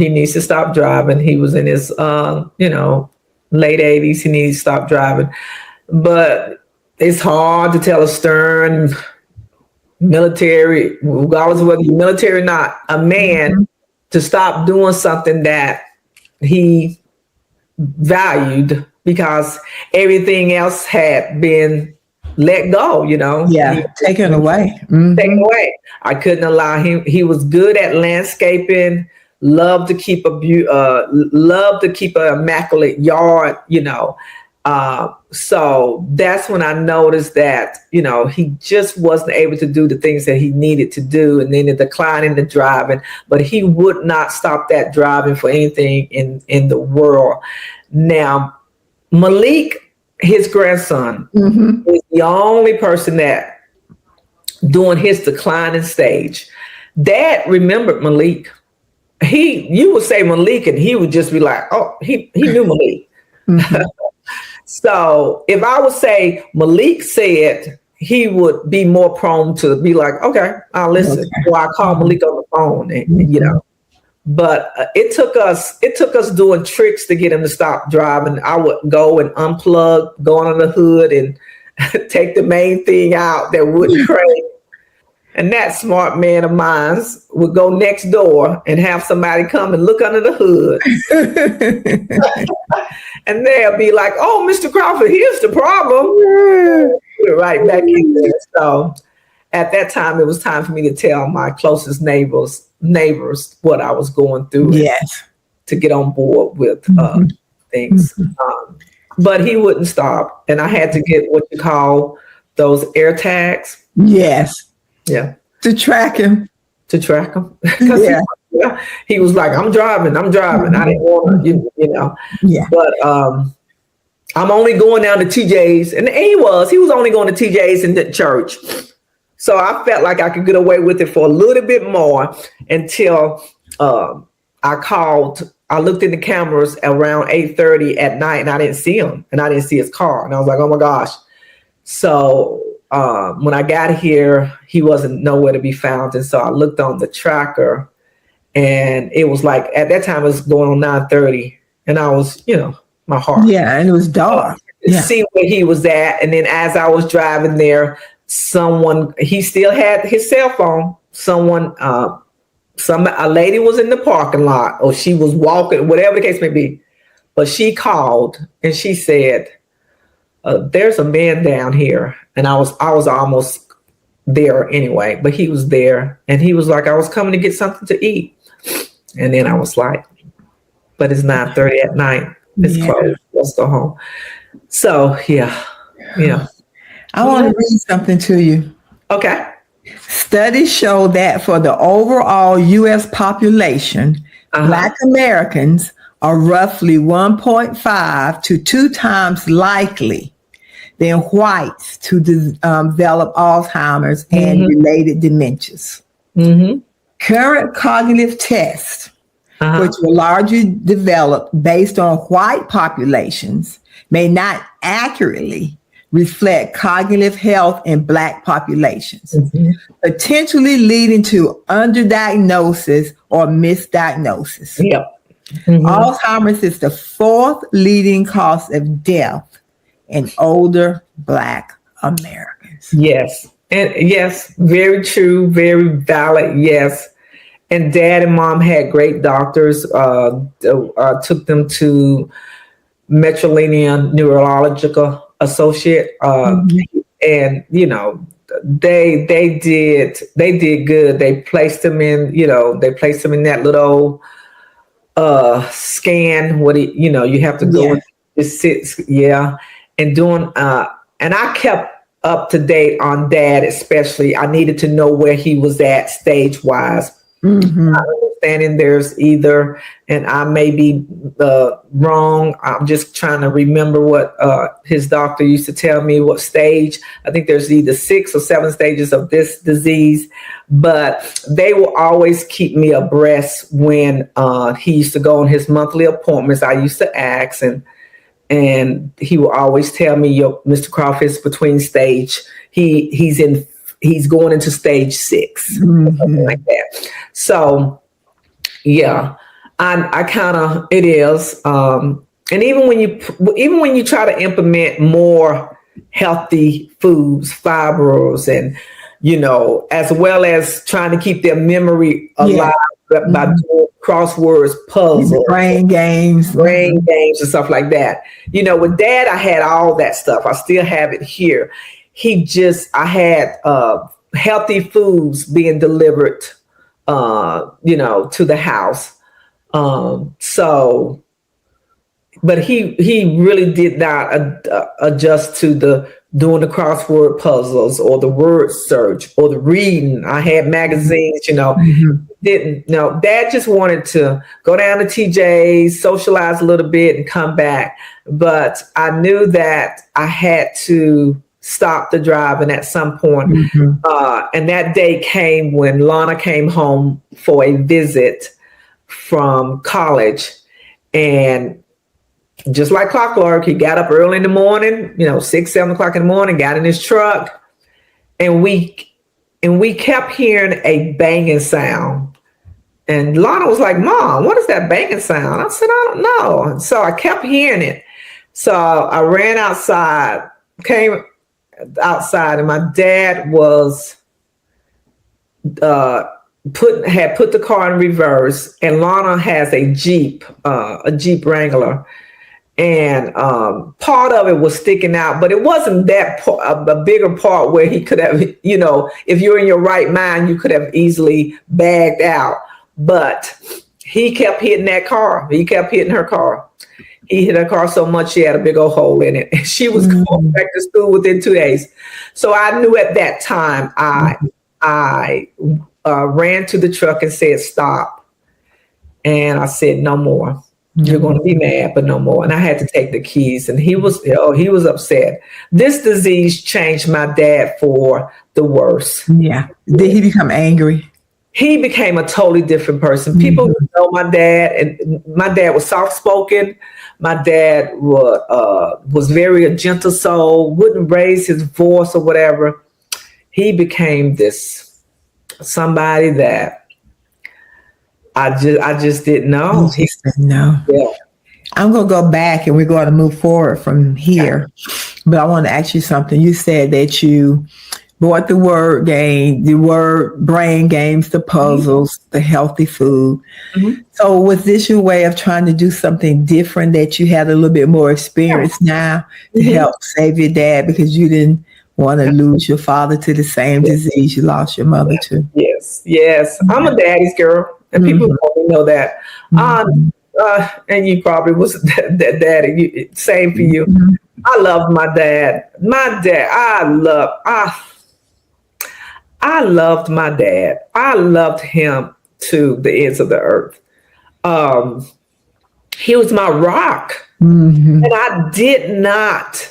[SPEAKER 3] needs to stop driving. He was in his, late 80s. He needs to stop driving. But it's hard to tell a stern military, regardless of whether you're military or not, a man to stop doing something that he valued because everything else had been let go,
[SPEAKER 2] taken away.
[SPEAKER 3] Taken away. I couldn't allow him. He was good at landscaping, loved to keep an immaculate yard, So that's when I noticed that, he just wasn't able to do the things that he needed to do. And then the decline in the driving, but he would not stop that driving for anything in the world. Now, Malik, his grandson, is the only person that during his declining stage, Dad remembered Malik. You would say Malik and he would just be like, oh, he knew Malik. So if I would say Malik said, he would be more prone to be like, okay, I'll listen. Okay. Or I call Malik on the phone, and, But it took us doing tricks to get him to stop driving. I would go and unplug, go under the hood, and take the main thing out that wouldn't crank. And that smart man of mine would go next door and have somebody come and look under the hood. And they'll be like, oh, Mr. Crawford, here's the problem. We're right back in there. So at that time, it was time for me to tell my closest neighbors what I was going through.
[SPEAKER 2] Yes.
[SPEAKER 3] To get on board with things. But he wouldn't stop. And I had to get what you call those air tags.
[SPEAKER 2] Yes.
[SPEAKER 3] Yeah.
[SPEAKER 2] To track him.
[SPEAKER 3] Because he was like, I'm driving. I didn't want to,
[SPEAKER 2] Yeah.
[SPEAKER 3] But I'm only going down to TJ's. And he was only going to TJ's and the church. So I felt like I could get away with it for a little bit more until I looked in the cameras around 8:30 at night and I didn't see him and I didn't see his car. And I was like, oh my gosh. So when I got here, he wasn't nowhere to be found. And so I looked on the tracker and it was like, at that time it was going on 9:30 and I was, my heart.
[SPEAKER 2] Yeah. And it was dark.
[SPEAKER 3] See where he was at. And then as I was driving there, he still had his cell phone. A lady was in the parking lot or she was walking, whatever the case may be. But she called and she said, there's a man down here. And I was almost there anyway, but he was there and he was like, I was coming to get something to eat. And then I was like, but it's 9:30 at night. It's closed. Let's go home. So yeah.
[SPEAKER 2] I want to read something to you.
[SPEAKER 3] Okay.
[SPEAKER 2] Studies show that for the overall U.S. population, Black Americans are roughly 1.5 to 2 times likely than whites to develop Alzheimer's and related dementias. Current cognitive tests, which were largely developed based on white populations, may not accurately reflect cognitive health in Black populations, potentially leading to underdiagnosis or misdiagnosis. Alzheimer's is the 4th leading cause of death in older Black Americans.
[SPEAKER 3] Yes. And yes, very true, very valid. Yes. And Dad and Mom had great doctors, took them to Metrolinian Neurological Associate. And, they did good. They placed them in, that little scan. You have to go and sit. Yeah. And doing, and I kept up to date on Dad, especially. I needed to know where he was at stage wise. Not understanding there's either, and I may be wrong. I'm just trying to remember what his doctor used to tell me, what stage. I think there's either 6 or 7 stages of this disease, but they will always keep me abreast when he used to go on his monthly appointments. I used to ask, and he will always tell me, Mr. Crawford is between stage. He's going into stage 6, something like that. So, yeah, I kind of, it is. And even when you try to implement more healthy foods, fibers, and, as well as trying to keep their memory alive by doing crosswords, puzzles,
[SPEAKER 2] brain games
[SPEAKER 3] and stuff like that. With Dad, I had all that stuff. I still have it here. I had healthy foods being delivered, to the house. So but he really did not adjust to doing the crossword puzzles or the word search or the reading. I had magazines, didn't. No, Dad just wanted to go down to TJ's, socialize a little bit, and come back. But I knew that I had to stop the driving at some point. And that day came when Lana came home for a visit from college, and just like clockwork, he got up early in the morning, 6, 7 o'clock in the morning, got in his truck, and we kept hearing a banging sound. And Lana was like, Mom, what is that banging sound? I said, I don't know. And so I kept hearing it. So I ran outside, came outside, and my dad was had put the car in reverse, and Lana has a Jeep Wrangler. And part of it was sticking out, but it wasn't that a bigger part where he could have, if you're in your right mind, you could have easily bagged out. But he kept hitting that car. He kept hitting her car. He hit her car so much she had a big old hole in it. She was going back to school within 2 days. So I knew at that time I ran to the truck and said, stop. And I said, no more. You're going to be mad, but no more. And I had to take the keys, and he was upset. This disease changed my dad for the worse.
[SPEAKER 2] Yeah. Did he become angry?
[SPEAKER 3] He became a totally different person. People who know my dad, and my dad was soft-spoken. My dad was very a gentle soul, wouldn't raise his voice or whatever. He became somebody that I just didn't know.
[SPEAKER 2] He didn't know. Yeah. I'm going to go back, and we're going to move forward from here. But I want to ask you something. You said that you bought the word brain games, the puzzles, the healthy food. So was this your way of trying to do something different, that you had a little bit more experience now to help save your dad, because you didn't want to lose your father to the same disease you lost your mother to?
[SPEAKER 3] Yes. I'm a daddy's girl, and people probably know that. And you probably was that daddy. Same for you. I loved my dad. I loved my dad. I loved him to the ends of the earth. He was my rock. And I did not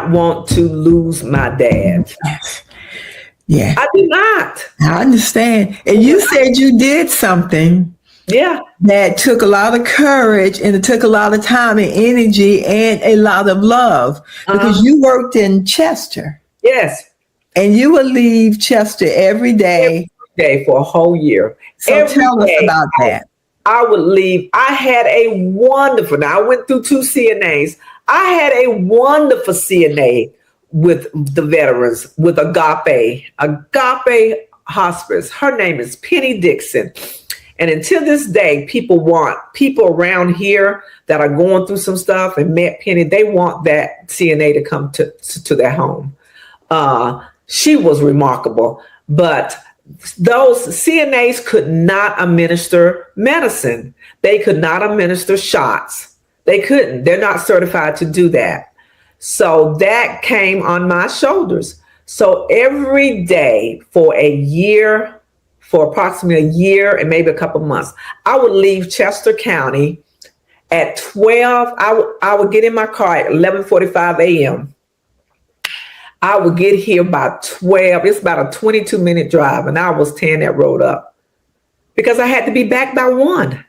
[SPEAKER 3] want to lose my dad.
[SPEAKER 2] Yeah.
[SPEAKER 3] I did not.
[SPEAKER 2] I understand. And you said you did something that took a lot of courage, and it took a lot of time and energy and a lot of love, because you worked in Chester.
[SPEAKER 3] Yes.
[SPEAKER 2] And you would leave Chester every day
[SPEAKER 3] for a whole year.
[SPEAKER 2] So tell us about that.
[SPEAKER 3] I would leave. I had a wonderful, now I went through 2 CNAs. I had a wonderful CNA with the veterans, with Agape Hospice. Her name is Penny Dixon. And until this day, people around here that are going through some stuff and met Penny, they want that CNA to come to their home. She was remarkable, but those CNAs could not administer medicine. They could not administer shots. They couldn't. They're not certified to do that. So that came on my shoulders. So every day for approximately a year and maybe a couple months, I would leave Chester County at 12. I would get in my car at 11:45 a.m. I would get here by 12. It's about a 22-minute drive, and I was tearing that road up because I had to be back by 1.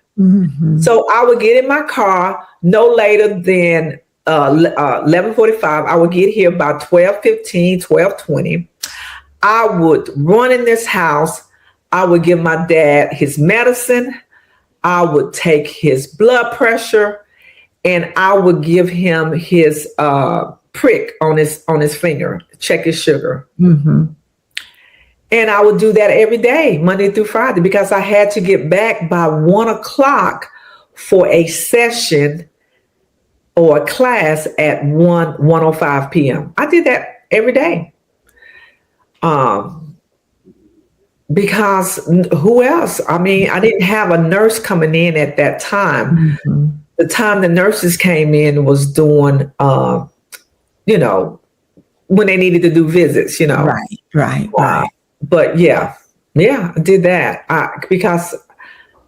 [SPEAKER 3] So I would get in my car no later than 11:45. I would get here by 12:15, 12:20. I would run in this house. I would give my dad his medicine. I would take his blood pressure, and I would give him his prick on his finger, check his sugar. And I would do that every day, Monday through Friday, because I had to get back by 1 o'clock for a session or a class at 1:05 p.m. I did that every day. Because who else? I mean, I didn't have a nurse coming in at that time. the time the nurses came in was doing, you know, when they needed to do visits, you know.
[SPEAKER 2] Right.
[SPEAKER 3] But yeah, I did that because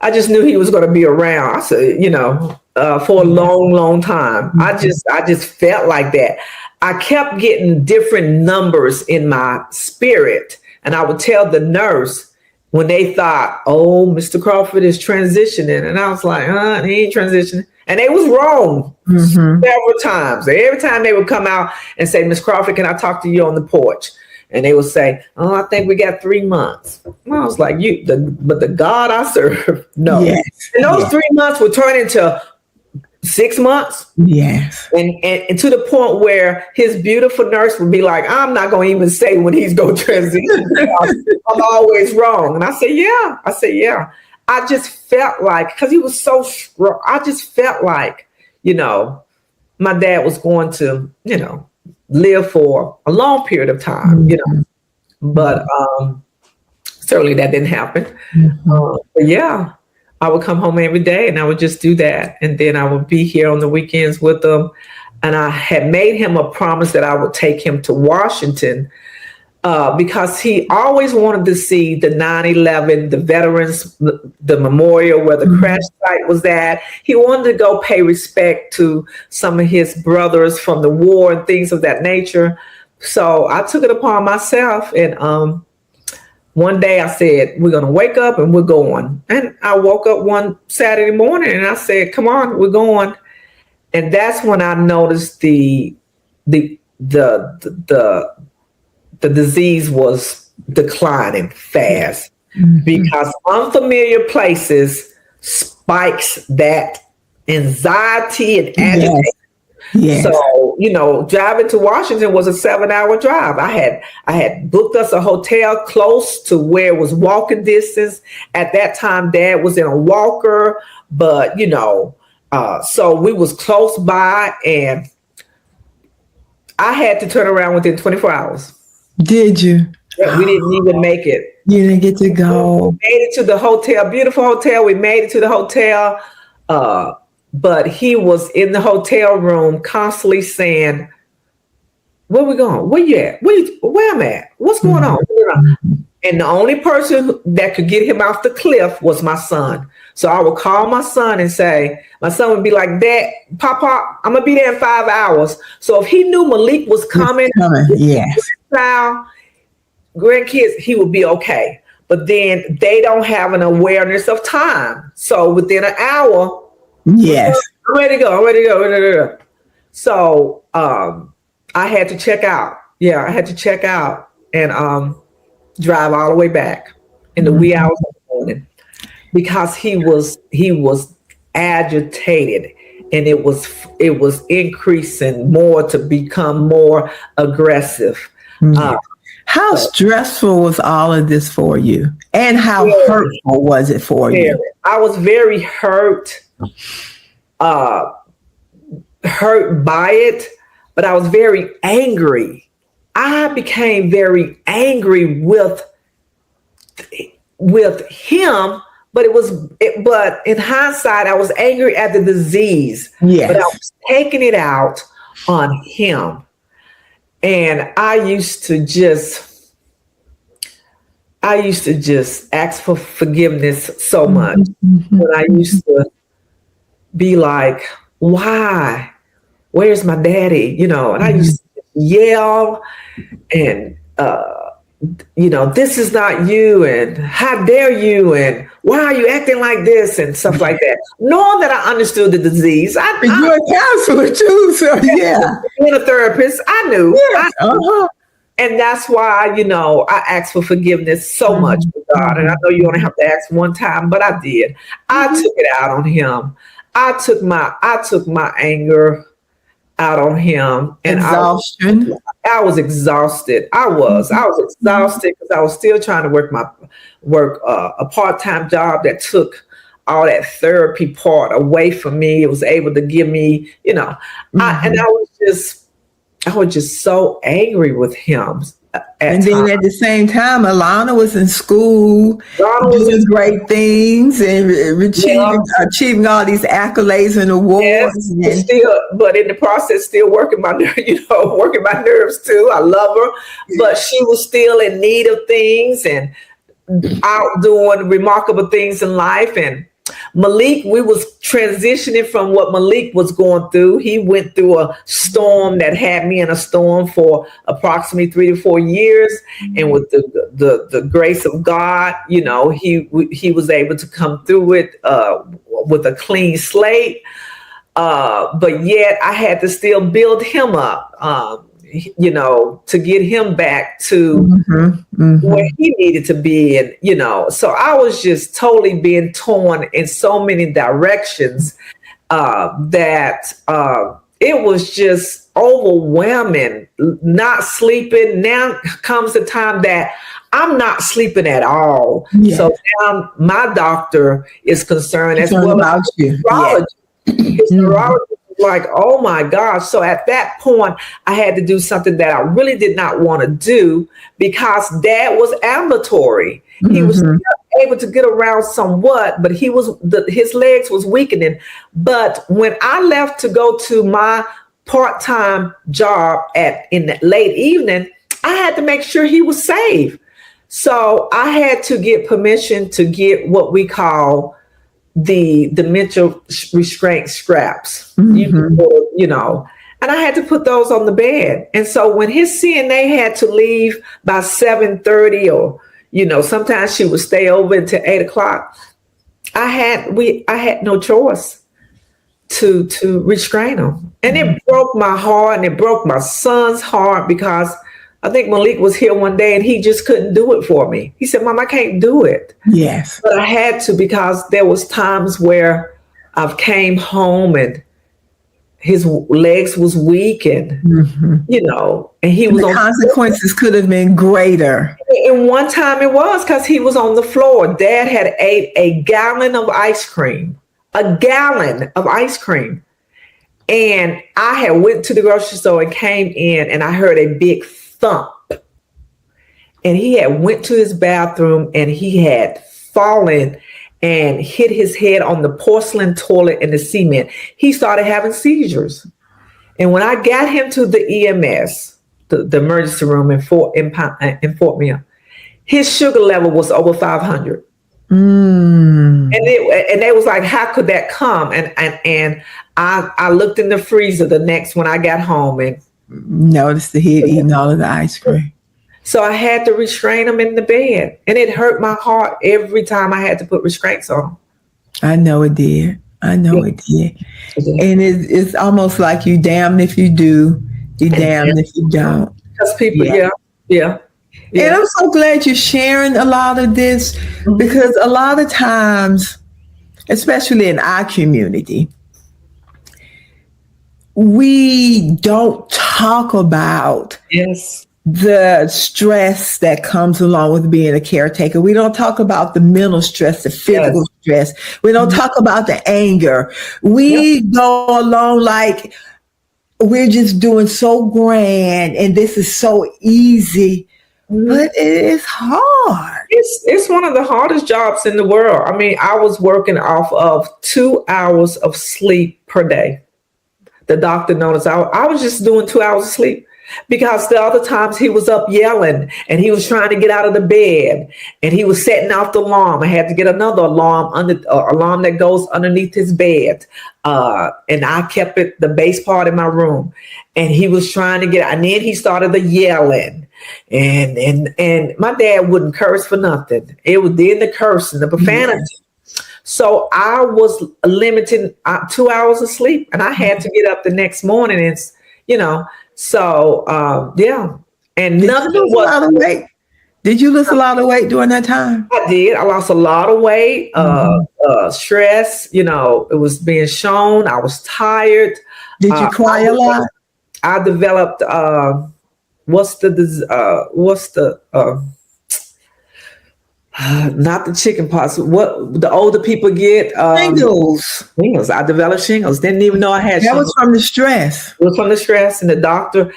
[SPEAKER 3] I just knew he was going to be around. I said, you know, for a long time. I just felt like that. I kept getting different numbers in my spirit, and I would tell the nurse when they thought, "Oh, Mr. Crawford is transitioning," and I was like, he ain't transitioning," and they was wrong several times. Every time they would come out and say, "Miss Crawford, can I talk to you on the porch?" And they would say, "Oh, I think we got 3 months." And I was like, but the God I serve, no.
[SPEAKER 2] Yes.
[SPEAKER 3] And those 3 months would turn into 6 months.
[SPEAKER 2] Yes.
[SPEAKER 3] And to the point where his beautiful nurse would be like, "I'm not going to even say when he's going to transition. I'm always wrong." And I say, yeah. I just felt like, because he was so strong, I just felt like, you know, my dad was going to, you know, live for a long period of time, you know, but certainly that didn't happen. But yeah, I would come home every day and I would just do that. And then I would be here on the weekends with them. And I had made him a promise that I would take him to Washington because he always wanted to see the 9/11, the veterans, the memorial where the crash site was at. He wanted to go pay respect to some of his brothers from the war and things of that nature. So I took it upon myself. And one day I said, "We're going to wake up and we're going." And I woke up one Saturday morning and I said, "Come on, we're going." And that's when I noticed the disease was declining fast because unfamiliar places spikes that anxiety and agitation.
[SPEAKER 2] Yes.
[SPEAKER 3] So, you know, driving to Washington was a 7-hour drive. I had booked us a hotel close to where it was walking distance. At that time, Dad was in a walker, but, you know, so we was close by, and I had to turn around within 24 hours.
[SPEAKER 2] Did you?
[SPEAKER 3] We didn't even make it.
[SPEAKER 2] You didn't get to go.
[SPEAKER 3] We made it to the hotel, beautiful hotel. We made it to the hotel. But he was in the hotel room constantly saying, "Where we going? Where you at? Where I'm at? What's going on?" And the only person that could get him off the cliff was my son. So I would call my son and say, my son would be like, "Dad, Papa, I'm going to be there in 5 hours." So if he knew Malik was coming,
[SPEAKER 2] yes,
[SPEAKER 3] child, grandkids, he would be okay. But then they don't have an awareness of time. So within an hour,
[SPEAKER 2] yes,
[SPEAKER 3] I'm ready to go. So I had to check out. Yeah, I had to check out and drive all the way back in the wee hours of the morning because he was agitated, and it was increasing more to become more aggressive.
[SPEAKER 2] How stressful was all of this for you, and how hurtful was it for you?
[SPEAKER 3] I was very hurt by it, but I was very angry. I became very angry with him, but in hindsight, I was angry at the disease.
[SPEAKER 2] Yes.
[SPEAKER 3] But I was taking it out on him. And I used to just ask for forgiveness so much. When I used to be like, "Why? Where's my daddy?" You know, and I used to yell and, you know, "This is not you," and "How dare you," and "Why are you acting like this?" and stuff like that. Knowing that I understood the disease.
[SPEAKER 2] You're a counselor too, so yeah.
[SPEAKER 3] Being a therapist, I knew.
[SPEAKER 2] Yes.
[SPEAKER 3] And that's why, you know, I asked for forgiveness so much with God. And I know you only have to ask one time, but I did. I took it out on him. I took my anger out on him. And
[SPEAKER 2] exhaustion.
[SPEAKER 3] I was exhausted. I was exhausted because I was still trying to work a part-time job that took all that therapy part away from me. It was able to give me, you know, I was just so angry with him.
[SPEAKER 2] And then at the same time, Alana was in school, doing great things and achieving all these accolades and awards.
[SPEAKER 3] Yes, but in the process, still working my nerves too. I love her, but she was still in need of things and out doing remarkable things in life. And Malik, we was transitioning from what Malik was going through. He went through a storm that had me in a storm for approximately 3 to 4 years. And with the grace of God, he was able to come through it with a clean slate. But yet I had to still build him up, to get him back to where he needed to be. And, so I was just totally being torn in so many directions that it was just overwhelming, not sleeping. Now comes the time that I'm not sleeping at all. Yeah. So now my doctor is concerned as well about you. His neurologist was like, oh my gosh. So at that point, I had to do something that I really did not want to do because Dad was ambulatory. He was still able to get around somewhat, but his legs was weakening. But when I left to go to my part-time job in the late evening, I had to make sure he was safe. So I had to get permission to get what we call the dementia restraint straps, and I had to put those on the bed. And so when his CNA had to leave by 7:30 or, sometimes she would stay over until 8 o'clock, I had no choice to restrain him. And it broke my heart and it broke my son's heart because I think Malik was here one day and he just couldn't do it for me. He said, Mom, I can't do it.
[SPEAKER 2] Yes.
[SPEAKER 3] But I had to because there was times where I've came home and his legs was weak and, and he was
[SPEAKER 2] the consequences could have been greater.
[SPEAKER 3] And one time it was because he was on the floor. Dad had ate a gallon of ice cream. And I had went to the grocery store and came in and I heard a big thump. And he had went to his bathroom and he had fallen and hit his head on the porcelain toilet in the cement. He started having seizures. And when I got him to the EMS, the emergency room in Fort Mill, his sugar level was over 500. And they was like, how could that come? And I looked in the freezer the next when I got home and
[SPEAKER 2] noticed that he had eaten all of the ice cream.
[SPEAKER 3] So I had to restrain him in the bed. And it hurt my heart every time I had to put restraints on him.
[SPEAKER 2] I know it did. It did. And it's almost like you damned if you do, you damned if you don't.
[SPEAKER 3] Because people, yeah.
[SPEAKER 2] And I'm so glad you're sharing a lot of this because a lot of times, especially in our community, we don't talk about the stress that comes along with being a caretaker. We don't talk about the mental stress, the physical stress. We don't talk about the anger. We go along like we're just doing so grand and this is so easy, but it is hard.
[SPEAKER 3] It's one of the hardest jobs in the world. I mean, I was working off of 2 hours of sleep per day. The doctor noticed I was just doing 2 hours of sleep because the other times he was up yelling and he was trying to get out of the bed and he was setting off the alarm. I had to get another alarm alarm that goes underneath his bed. And I kept the base part in my room and he was trying to get out. And then he started the yelling and my dad wouldn't curse for nothing. It was then the cursing, the profanity. Yes. So I was limiting 2 hours of sleep and I had to get up the next morning and, And nothing was.
[SPEAKER 2] A lot of weight? Did you lose a lot of weight during that time?
[SPEAKER 3] I did. I lost a lot of weight, stress, it was being shown. I was tired.
[SPEAKER 2] Did you cry a lot?
[SPEAKER 3] I developed, not the chicken pox. What the older people get?
[SPEAKER 2] Shingles.
[SPEAKER 3] I developed shingles. Didn't even know I had shingles.
[SPEAKER 2] That was from the stress.
[SPEAKER 3] It was from the stress, and the doctor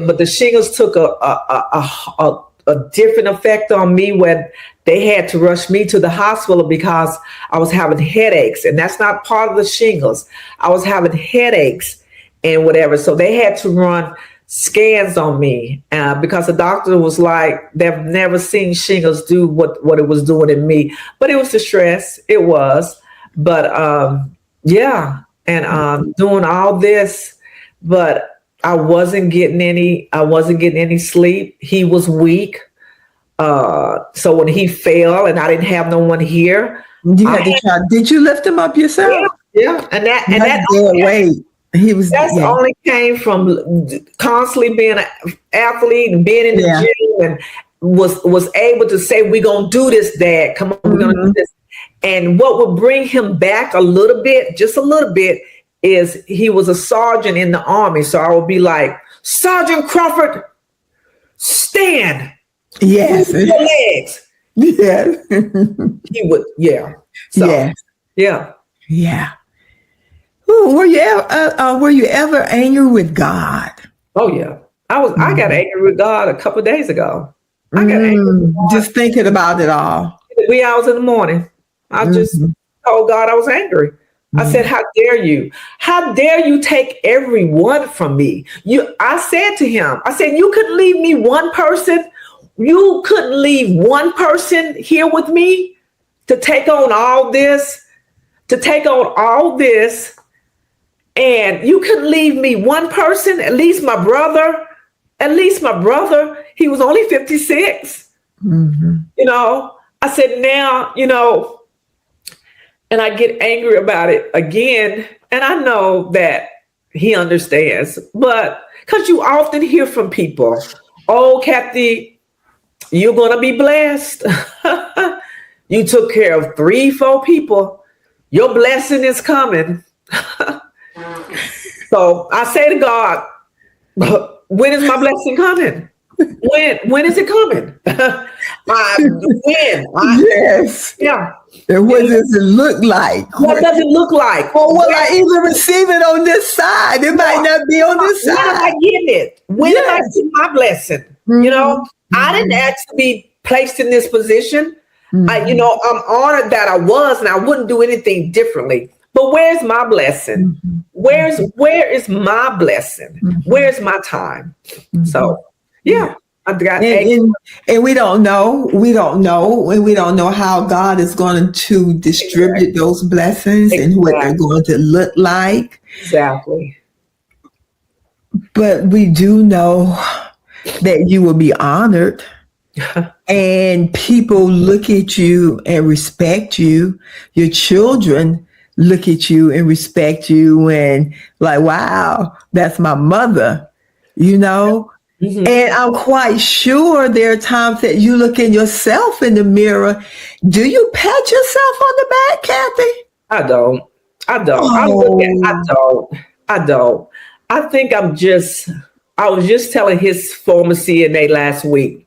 [SPEAKER 3] but the shingles took a different effect on me when they had to rush me to the hospital because I was having headaches, and that's not part of the shingles. I was having headaches and whatever, so they had to run scans on me because the doctor was like, they've never seen shingles do what it was doing in me. But it was the stress. It was. But yeah, and doing all this, but I wasn't getting any sleep. He was weak. So when he fell and I didn't have no one here,
[SPEAKER 2] you had to try. Did you lift him up yourself?
[SPEAKER 3] Yeah. And that
[SPEAKER 2] weight. That's
[SPEAKER 3] only came from constantly being an athlete and being in the gym, and was able to say, we're gonna do this, Dad. Come on, we're gonna do this. And what would bring him back a little bit, just a little bit, is he was a sergeant in the Army. So I would be like, Sergeant Crawford, stand.
[SPEAKER 2] Yes.
[SPEAKER 3] Move your legs.
[SPEAKER 2] Yes.
[SPEAKER 3] He would, yeah. So,
[SPEAKER 2] yes.
[SPEAKER 3] Yeah.
[SPEAKER 2] Yeah. Ooh, were you ever angry with God?
[SPEAKER 3] Oh yeah. I got angry with God a couple of days ago. I got angry with God.
[SPEAKER 2] Just thinking about it all.
[SPEAKER 3] 3 hours in the morning. I just told God I was angry. I said, how dare you? How dare you take everyone from me? I said to him, you couldn't leave me one person. You couldn't leave one person here with me to take on all this, and you couldn't leave me one person, at least my brother, he was only 56. I said, now, and I get angry about it again. And I know that he understands, but because you often hear from people, oh, Cathy, you're going to be blessed. You took care of 3-4 people. Your blessing is coming. So I say to God, when is my blessing coming? When is it coming? When?
[SPEAKER 2] Yes.
[SPEAKER 3] Yeah.
[SPEAKER 2] And what does it look like?
[SPEAKER 3] What does it look like?
[SPEAKER 2] Or will I even receive it on this side? It might not be on this side.
[SPEAKER 3] When am I getting it? When am I getting my blessing? I didn't ask to be placed in this position. I'm honored that I was, and I wouldn't do anything differently. But where's my blessing? Where is my blessing? Where's my time? So, yeah.
[SPEAKER 2] And we don't know, and we don't know how God is going to distribute those blessings and what they're going to look like.
[SPEAKER 3] Exactly.
[SPEAKER 2] But we do know that you will be honored and people look at you and respect you. Your children look at you and respect you and like, wow, that's my mother, And I'm quite sure there are times that you look in yourself in the mirror. Do you pat yourself on the back, Cathy?
[SPEAKER 3] I don't.
[SPEAKER 2] Oh.
[SPEAKER 3] I don't. I think I was just telling his former CNA last week.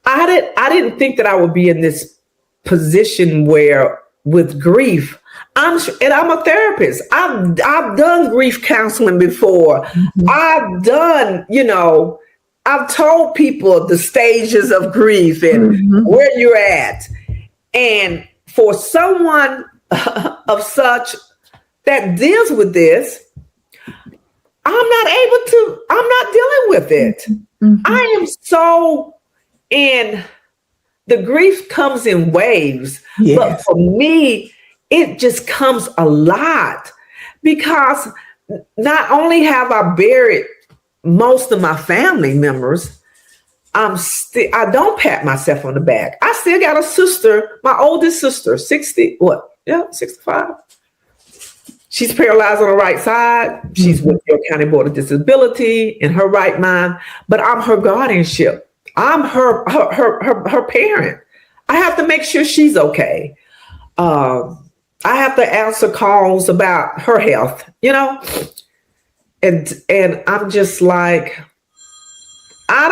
[SPEAKER 3] I didn't think that I would be in this position where with grief, I'm a therapist. I've done grief counseling before. I've done, I've told people the stages of grief and where you're at. And for someone of such that deals with this, I'm not dealing with it. I am so the grief comes in waves. Yes. But for me, it just comes a lot because not only have I buried most of my family members, I don't pat myself on the back. I still got a sister, my oldest sister, 65. She's paralyzed on the right side. She's with the County Board of Disability in her right mind, but I'm her guardianship. I'm her parent. I have to make sure she's okay. I have to answer calls about her health, and I'm just like, I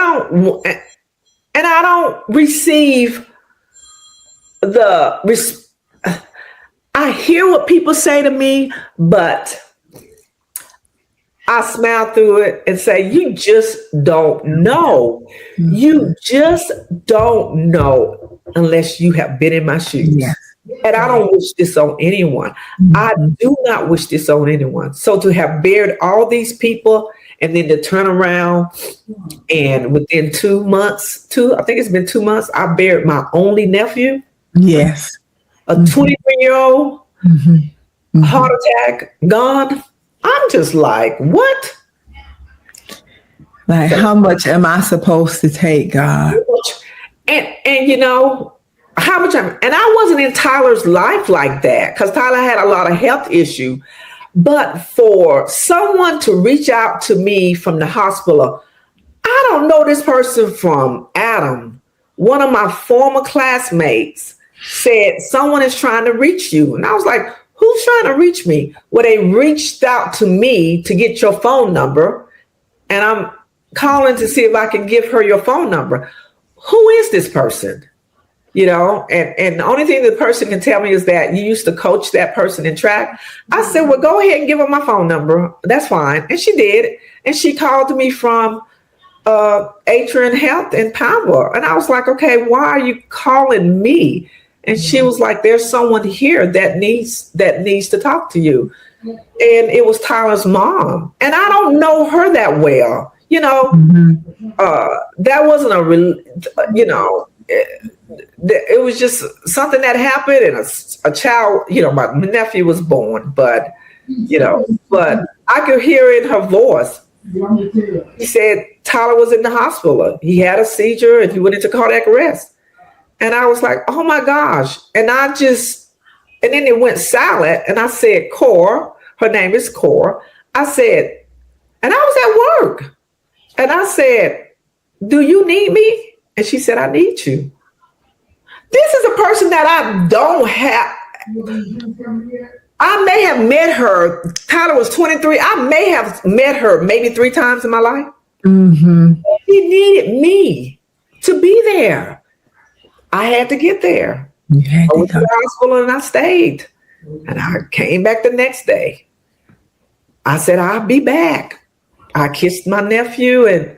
[SPEAKER 3] don't receive I hear what people say to me, but I smile through it and say, you just don't know.
[SPEAKER 2] Mm-hmm.
[SPEAKER 3] You just don't know unless you have been in my shoes.
[SPEAKER 2] Yes.
[SPEAKER 3] And I don't wish this on anyone.
[SPEAKER 2] Mm-hmm.
[SPEAKER 3] I do not wish this on anyone. So to have buried all these people and then to turn around and within 2 months, I think it's been 2 months, I buried my only nephew.
[SPEAKER 2] Yes.
[SPEAKER 3] A 23-year-old,
[SPEAKER 2] Mm-hmm. Mm-hmm.
[SPEAKER 3] heart attack, gone. I'm just like, what?
[SPEAKER 2] Like, how much am I supposed to take, God?
[SPEAKER 3] And you know, how much and I wasn't in Tyler's life like that because Tyler had a lot of health issue. But for someone to reach out to me from the hospital, I don't know this person from Adam. One of my former classmates said, someone is trying to reach you. And I was like, who's trying to reach me? Well, they reached out to me to get your phone number. And I'm calling to see if I can give her your phone number. Who is this person? You know, and the only thing the person can tell me is that you used to coach that person in track. I said, well, go ahead and give her my phone number. That's fine. And she did. And she called me from Atrium Health and Power. And I was like, okay, why are you calling me? And she was like, there's someone here that needs to talk to you. And it was Tyler's mom. And I don't know her that well. You know, that wasn't it was just something that happened and a child, you know, my nephew was born, but I could hear in her voice. He said Tyler was in the hospital. He had a seizure and he went into cardiac arrest. And I was like, oh my gosh. And then it went silent. And I said, Cor, her name is Cor. I said, and I was at work. And I said, do you need me? And she said, I need you. This is a person that I don't have. I may have met her. Tyler was 23. I may have met her maybe 3 times in my life. Mm-hmm. She needed me to be there. I had to get there. I went to the hospital and I stayed. And I came back the next day. I said, I'll be back. I kissed my nephew and,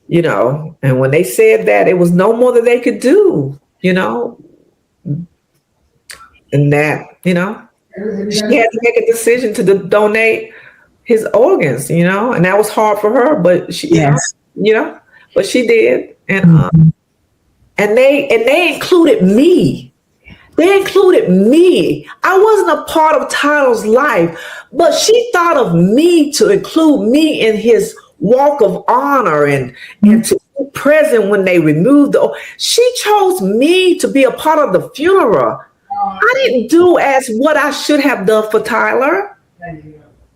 [SPEAKER 3] you know, and when they said that, it was no more that they could do, you know. And that, you know, she had to make a decision to donate his organs, you know, and that was hard for her, but she, but she did. And they included me. They included me. I wasn't a part of Tyler's life, but she thought of me to include me in his walk of honor and to be present when they removed she chose me to be a part of the funeral. I didn't do as what I should have done for Tyler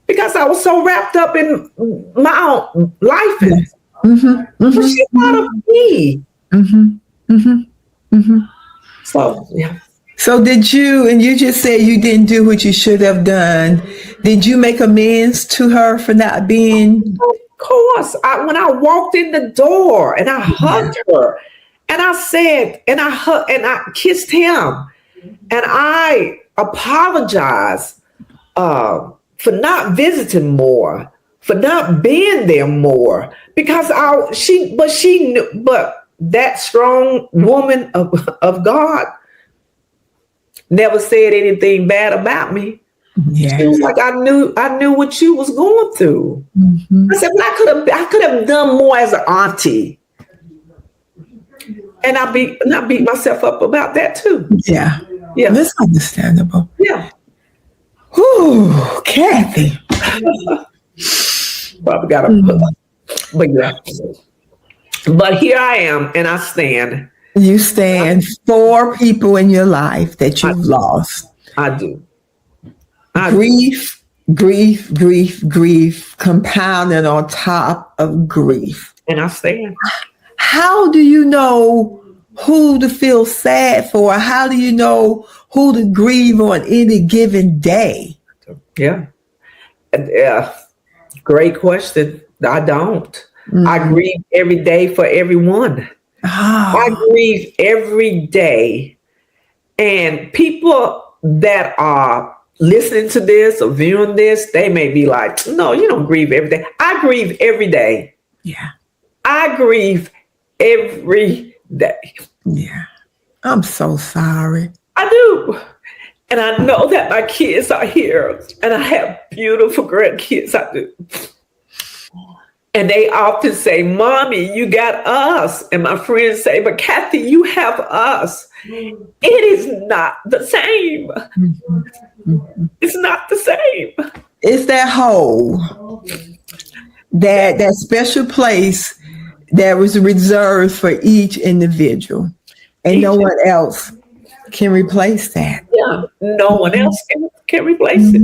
[SPEAKER 3] because I was so wrapped up in my own life. But she thought of me. So, yeah.
[SPEAKER 2] So did you, and you just said you didn't do what you should have done. Did you make amends to her for not being?
[SPEAKER 3] Of course. When I walked in the door and I hugged her and I said, and I kissed him and I apologized for not visiting more, for not being there more, because but that strong woman of God never said anything bad about me. Yeah. She was like, I knew what you was going through. I said, but I could have done more as an auntie. And I beat myself up about that too.
[SPEAKER 2] Yeah. Yeah. That's understandable.
[SPEAKER 3] Yeah.
[SPEAKER 2] Whew, Cathy.
[SPEAKER 3] Probably got a but yeah. But here I am and I stand.
[SPEAKER 2] You stand for people in your life that you've lost.
[SPEAKER 3] I do.
[SPEAKER 2] Grief, compounded on top of grief.
[SPEAKER 3] And I stand.
[SPEAKER 2] How do you know who to feel sad for? How do you know who to grieve on any given day?
[SPEAKER 3] Yeah. Great question. I don't. I grieve every day for everyone. I grieve every day. And people that are listening to this or viewing this, they may be like, no, you don't grieve every day. I grieve every day.
[SPEAKER 2] Yeah.
[SPEAKER 3] I grieve every day.
[SPEAKER 2] Yeah. I'm so sorry.
[SPEAKER 3] I do. And I know that my kids are here, and I have beautiful grandkids. I do. And they often say, Mommy, you got us. And my friends say, but Cathy, you have us. It is not the same. It's not the same.
[SPEAKER 2] It's that hole, that special place that was reserved for each individual. And no one else can replace that.
[SPEAKER 3] Yeah, no one else can replace it.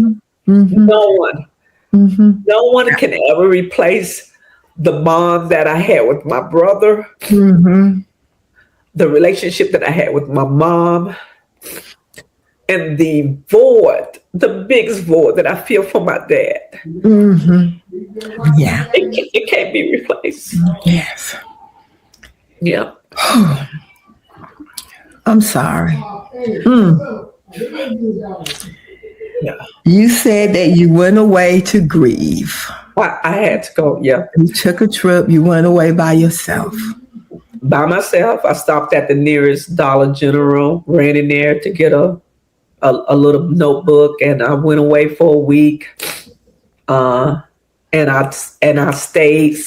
[SPEAKER 2] Mm-hmm.
[SPEAKER 3] No one.
[SPEAKER 2] Mm-hmm.
[SPEAKER 3] No one can ever replace the bond that I had with my brother,
[SPEAKER 2] Mm-hmm.
[SPEAKER 3] the relationship that I had with my mom, and the void, the biggest void that I feel for my dad.
[SPEAKER 2] Mm-hmm. Yeah.
[SPEAKER 3] It can't be replaced.
[SPEAKER 2] Yes.
[SPEAKER 3] Yeah.
[SPEAKER 2] I'm sorry.
[SPEAKER 3] Yeah.
[SPEAKER 2] You said that you went away to grieve.
[SPEAKER 3] I had to go, yeah.
[SPEAKER 2] You took a trip. You went away by yourself.
[SPEAKER 3] By myself. I stopped at the nearest Dollar General, ran in there to get a little notebook, and I went away for a week. And I stayed,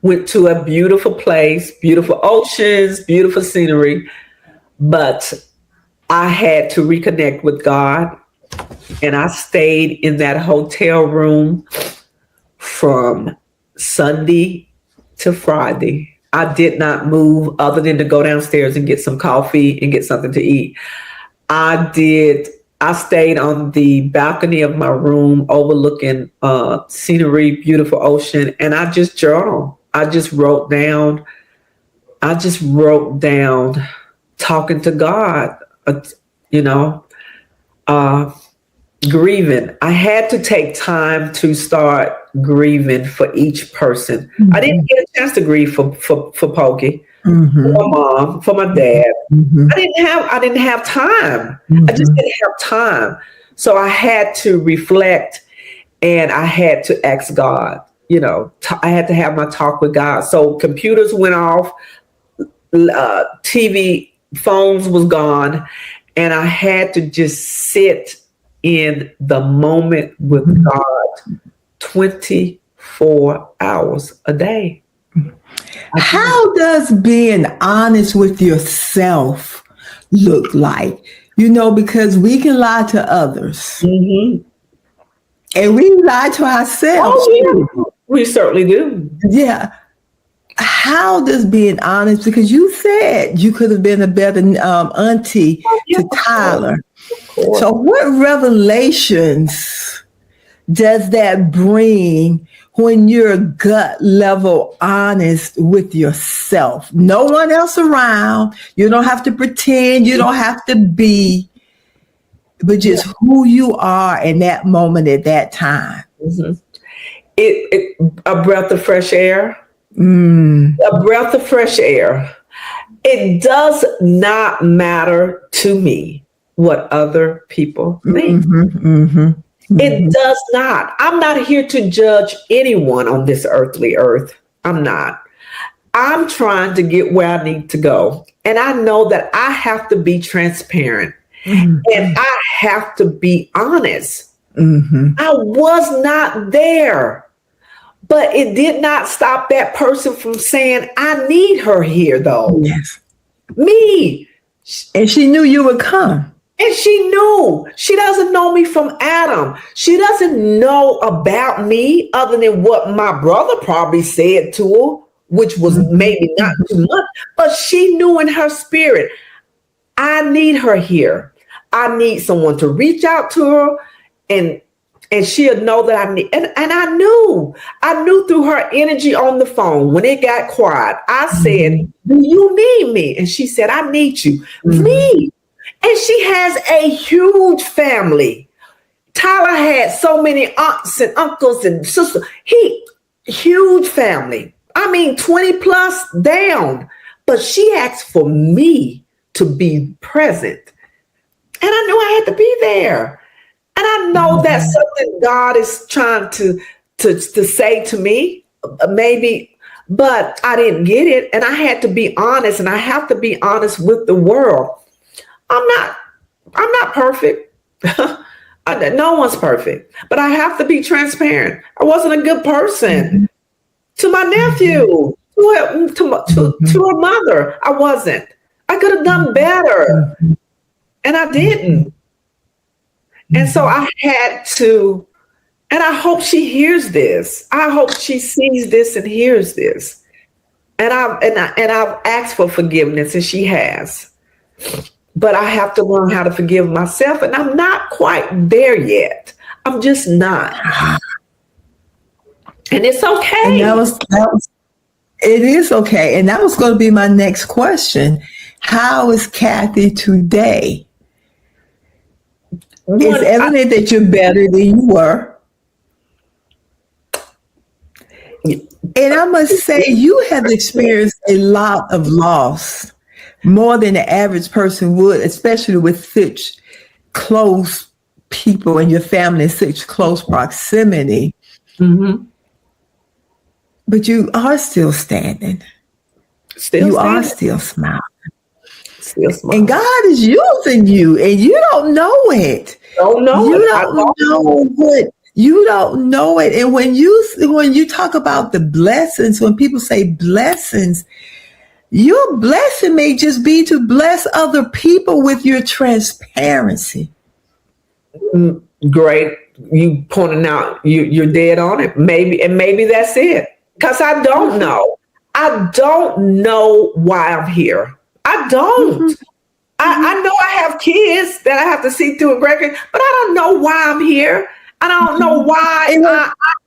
[SPEAKER 3] went to a beautiful place, beautiful oceans, beautiful scenery, but I had to reconnect with God, and I stayed in that hotel room from Sunday to Friday. I did not move other than to go downstairs and get some coffee and get something to eat. I stayed on the balcony of my room overlooking scenery, beautiful ocean, and I just journaled. I just wrote down talking to God, grieving. I had to take time to start grieving for each person. Mm-hmm. I didn't get a chance to grieve for Pokey, mm-hmm. for my mom, for my dad. Mm-hmm. I didn't have time. Mm-hmm. I just didn't have time. So I had to reflect, and I had to ask God. I had to have my talk with God. So computers went off, TV, phones was gone, and I had to just sit in the moment with God 24 hours a day.
[SPEAKER 2] How does being honest with yourself look like? Because we can lie to others. Mm-hmm. And we lie to ourselves.
[SPEAKER 3] Oh, yeah. We certainly do.
[SPEAKER 2] Yeah. How does being honest, because you said you could have been a better auntie to Tyler. So what revelations does that bring when you're gut level honest with yourself? No one else around. You don't have to pretend. You don't have to be, but just who you are in that moment at that time.
[SPEAKER 3] Mm-hmm. A breath of fresh air. A breath of fresh air. It does not matter to me what other people think. Mm-hmm, mm-hmm, mm-hmm. It does not. I'm not here to judge anyone on this earthly earth. I'm not. I'm trying to get where I need to go. And I know that I have to be transparent. Mm-hmm. And I have to be honest. Mm-hmm. I was not there. But it did not stop that person from saying, I need her here, though.
[SPEAKER 2] Yes.
[SPEAKER 3] Me.
[SPEAKER 2] And she knew you would come.
[SPEAKER 3] And she knew. She doesn't know me from Adam. She doesn't know about me other than what my brother probably said to her, which was maybe not too much. But she knew in her spirit, I need her here. I need someone to reach out to her and she'll know that I need, and I knew through her energy on the phone when it got quiet. I said, do you need me? And she said, I need you. Mm-hmm. Me. And she has a huge family. Tyler had so many aunts and uncles and sisters. Huge family. I mean, 20 plus down. But she asked for me to be present. And I knew I had to be there. I know that's something God is trying to say to me, maybe, but I didn't get it. And I had to be honest, and I have to be honest with the world. I'm not perfect. No one's perfect, but I have to be transparent. I wasn't a good person to my nephew, to her mother. I wasn't. I could have done better, and I didn't. And so I had to, and I hope she hears this. I hope she sees this and hears this. And I've asked for forgiveness, and she has. But I have to learn how to forgive myself, and I'm not quite there yet. I'm just not. And it's okay.
[SPEAKER 2] And it is okay. And that was going to be my next question. How is Cathy today? It's evident that you're better than you were. And I must say, you have experienced a lot of loss, more than the average person would, especially with such close people in your family, in such close proximity. Mm-hmm. But you are still standing. You are still smiling. And God is using you, and you don't know it. You don't know it. And when you talk about the blessings, when people say blessings, your blessing may just be to bless other people with your transparency.
[SPEAKER 3] Great. You pointing out, you're dead on it. Maybe that's it. Because I don't know. I don't know why I'm here. I don't. Mm-hmm. I know I have kids that I have to see through and grandkids, but I don't know why I'm here. I don't know why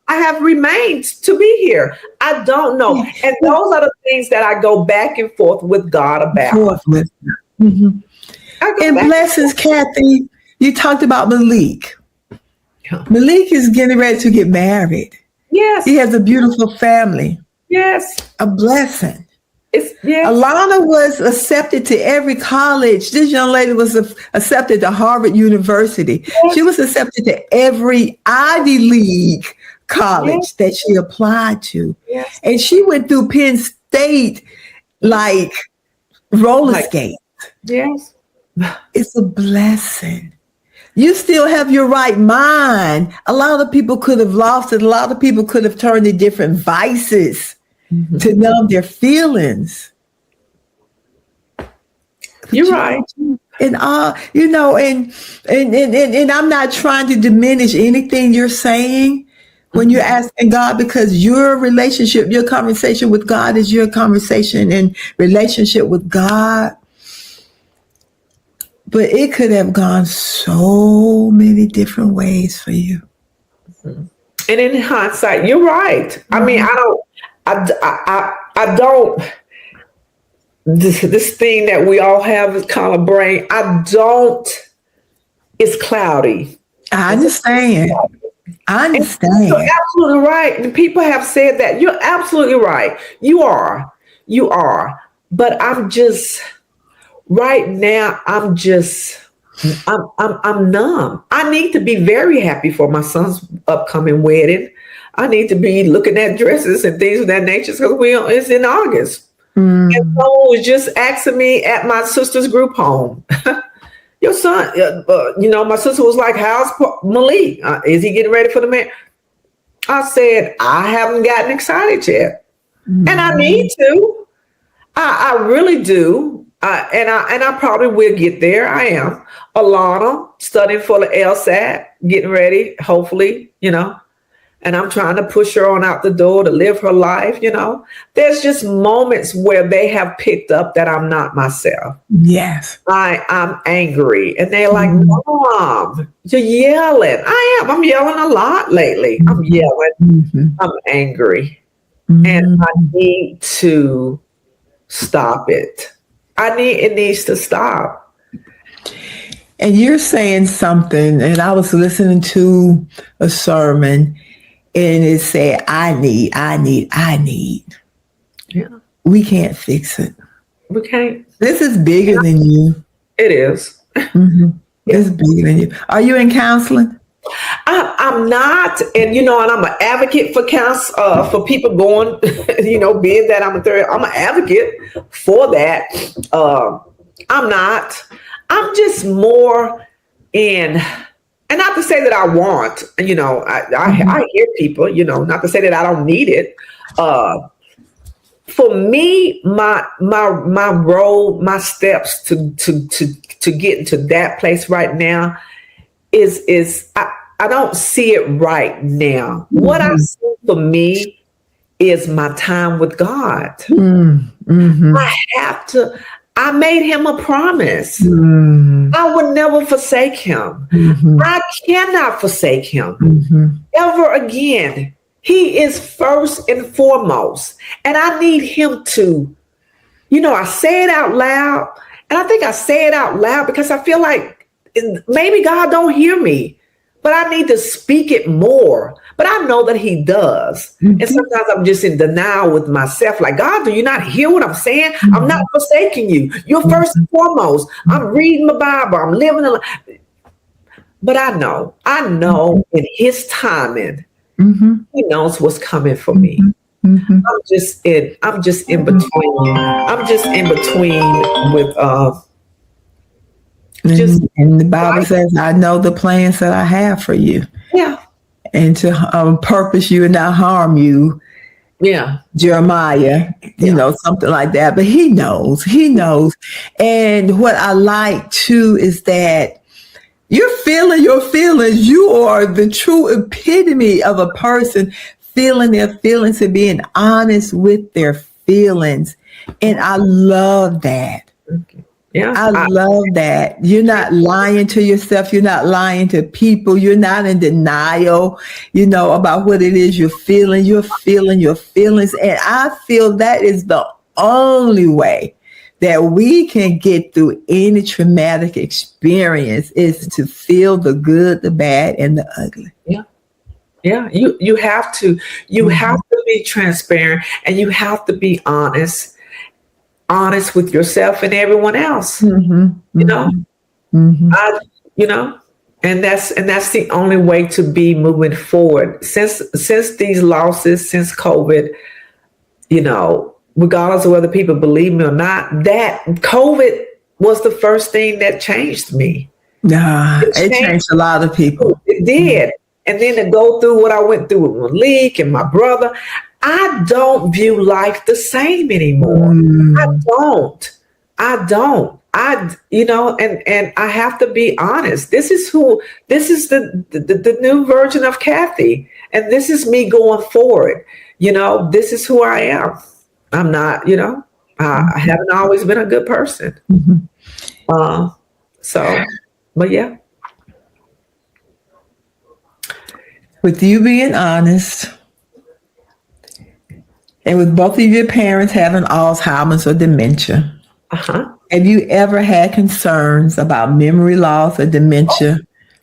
[SPEAKER 3] I have remained to be here. I don't know. And those are the things that I go back and forth with God about.
[SPEAKER 2] Mm-hmm. And blessings, Cathy, you talked about Malik. Malik is getting ready to get married.
[SPEAKER 3] Yes.
[SPEAKER 2] He has a beautiful family.
[SPEAKER 3] Yes.
[SPEAKER 2] A blessing.
[SPEAKER 3] Yes.
[SPEAKER 2] Alana was accepted to every college. This young lady was accepted to Harvard University. Yes. She was accepted to every Ivy League college that she applied to. Yes. And she went through Penn State like roller skates.
[SPEAKER 3] Yes.
[SPEAKER 2] It's a blessing. You still have your right mind. A lot of people could have lost it. A lot of people could have turned to different vices to numb their feelings.
[SPEAKER 3] You're right.
[SPEAKER 2] And and I'm not trying to diminish anything you're saying when you're asking God, because your relationship, your conversation with God is your conversation and relationship with God. But it could have gone so many different ways for you.
[SPEAKER 3] And in hindsight, you're right. I mean, I don't, this thing that we all have is kind of brain. It's cloudy.
[SPEAKER 2] I understand.
[SPEAKER 3] You're absolutely right. And people have said that. You're absolutely right. You are. But right now, I'm numb. I need to be very happy for my son's upcoming wedding. I need to be looking at dresses and things of that nature because it's in August. And someone was just asking me at my sister's group home, your son, my sister was like, how's Malik? Is he getting ready for the man? I said, I haven't gotten excited yet. And I need to. I really do. And I probably will get there. I am. Alana, studying for the LSAT, getting ready, hopefully, and I'm trying to push her on out the door to live her life, There's just moments where they have picked up that I'm not myself.
[SPEAKER 2] Yes.
[SPEAKER 3] I'm angry. And they're like, Mom, you're yelling. I am. I'm yelling a lot lately. I'm yelling. I'm angry. And I need to stop it. It needs to stop.
[SPEAKER 2] And you're saying something, and I was listening to a sermon, and it said, I need. Yeah. We can't fix it.
[SPEAKER 3] We can't.
[SPEAKER 2] This is bigger than you.
[SPEAKER 3] It is.
[SPEAKER 2] It's bigger than you. Are you in counseling?
[SPEAKER 3] I'm not, and and I'm an advocate for for people going, being that I'm I'm an advocate for that. I'm not. I'm just more in, and not to say that I want, I hear people, not to say that I don't need it. For me, my role, my steps to get into that place right now is I don't see it right now. What I see for me is my time with God. I made him a promise. I would never forsake him. I cannot forsake him ever again. He is first and foremost. And I need him to, I say it out loud. And I think I say it out loud because I feel like maybe God don't hear me, but I need to speak it more. But I know that he does. And sometimes I'm just in denial with myself. Like, God, do you not hear what I'm saying? I'm not forsaking you. You're first and foremost. I'm reading the Bible. I'm living a life. But I know in his timing, he knows what's coming for me. I'm just in between. I'm just in between with
[SPEAKER 2] and the Bible says, I know the plans that I have for you.
[SPEAKER 3] Yeah.
[SPEAKER 2] And to purpose you and not harm you.
[SPEAKER 3] Yeah.
[SPEAKER 2] Jeremiah, something like that. But he knows. And what I like too is that you're feeling your feelings. You are the true epitome of a person feeling their feelings and being honest with their feelings. And I love that.
[SPEAKER 3] Okay. Yeah,
[SPEAKER 2] I love that. You're not lying to yourself. You're not lying to people. You're not in denial, about what it is you're feeling. You're feeling your feelings. And I feel that is the only way that we can get through any traumatic experience is to feel the good, the bad, and the ugly.
[SPEAKER 3] Yeah. Yeah. You have to be transparent, and you have to be honest with yourself and everyone else. And that's the only way to be moving forward. Since these losses, since COVID, regardless of whether people believe me or not, that COVID was the first thing that changed me.
[SPEAKER 2] It changed a lot of people.
[SPEAKER 3] It did. And then to go through what I went through with Malik and my brother, I don't view life the same anymore. I don't. And I have to be honest. This is the new version of Cathy. And this is me going forward. This is who I am. I'm not, I haven't always been a good person. But yeah.
[SPEAKER 2] With you being honest, and with both of your parents having Alzheimer's or dementia, have you ever had concerns about memory loss or dementia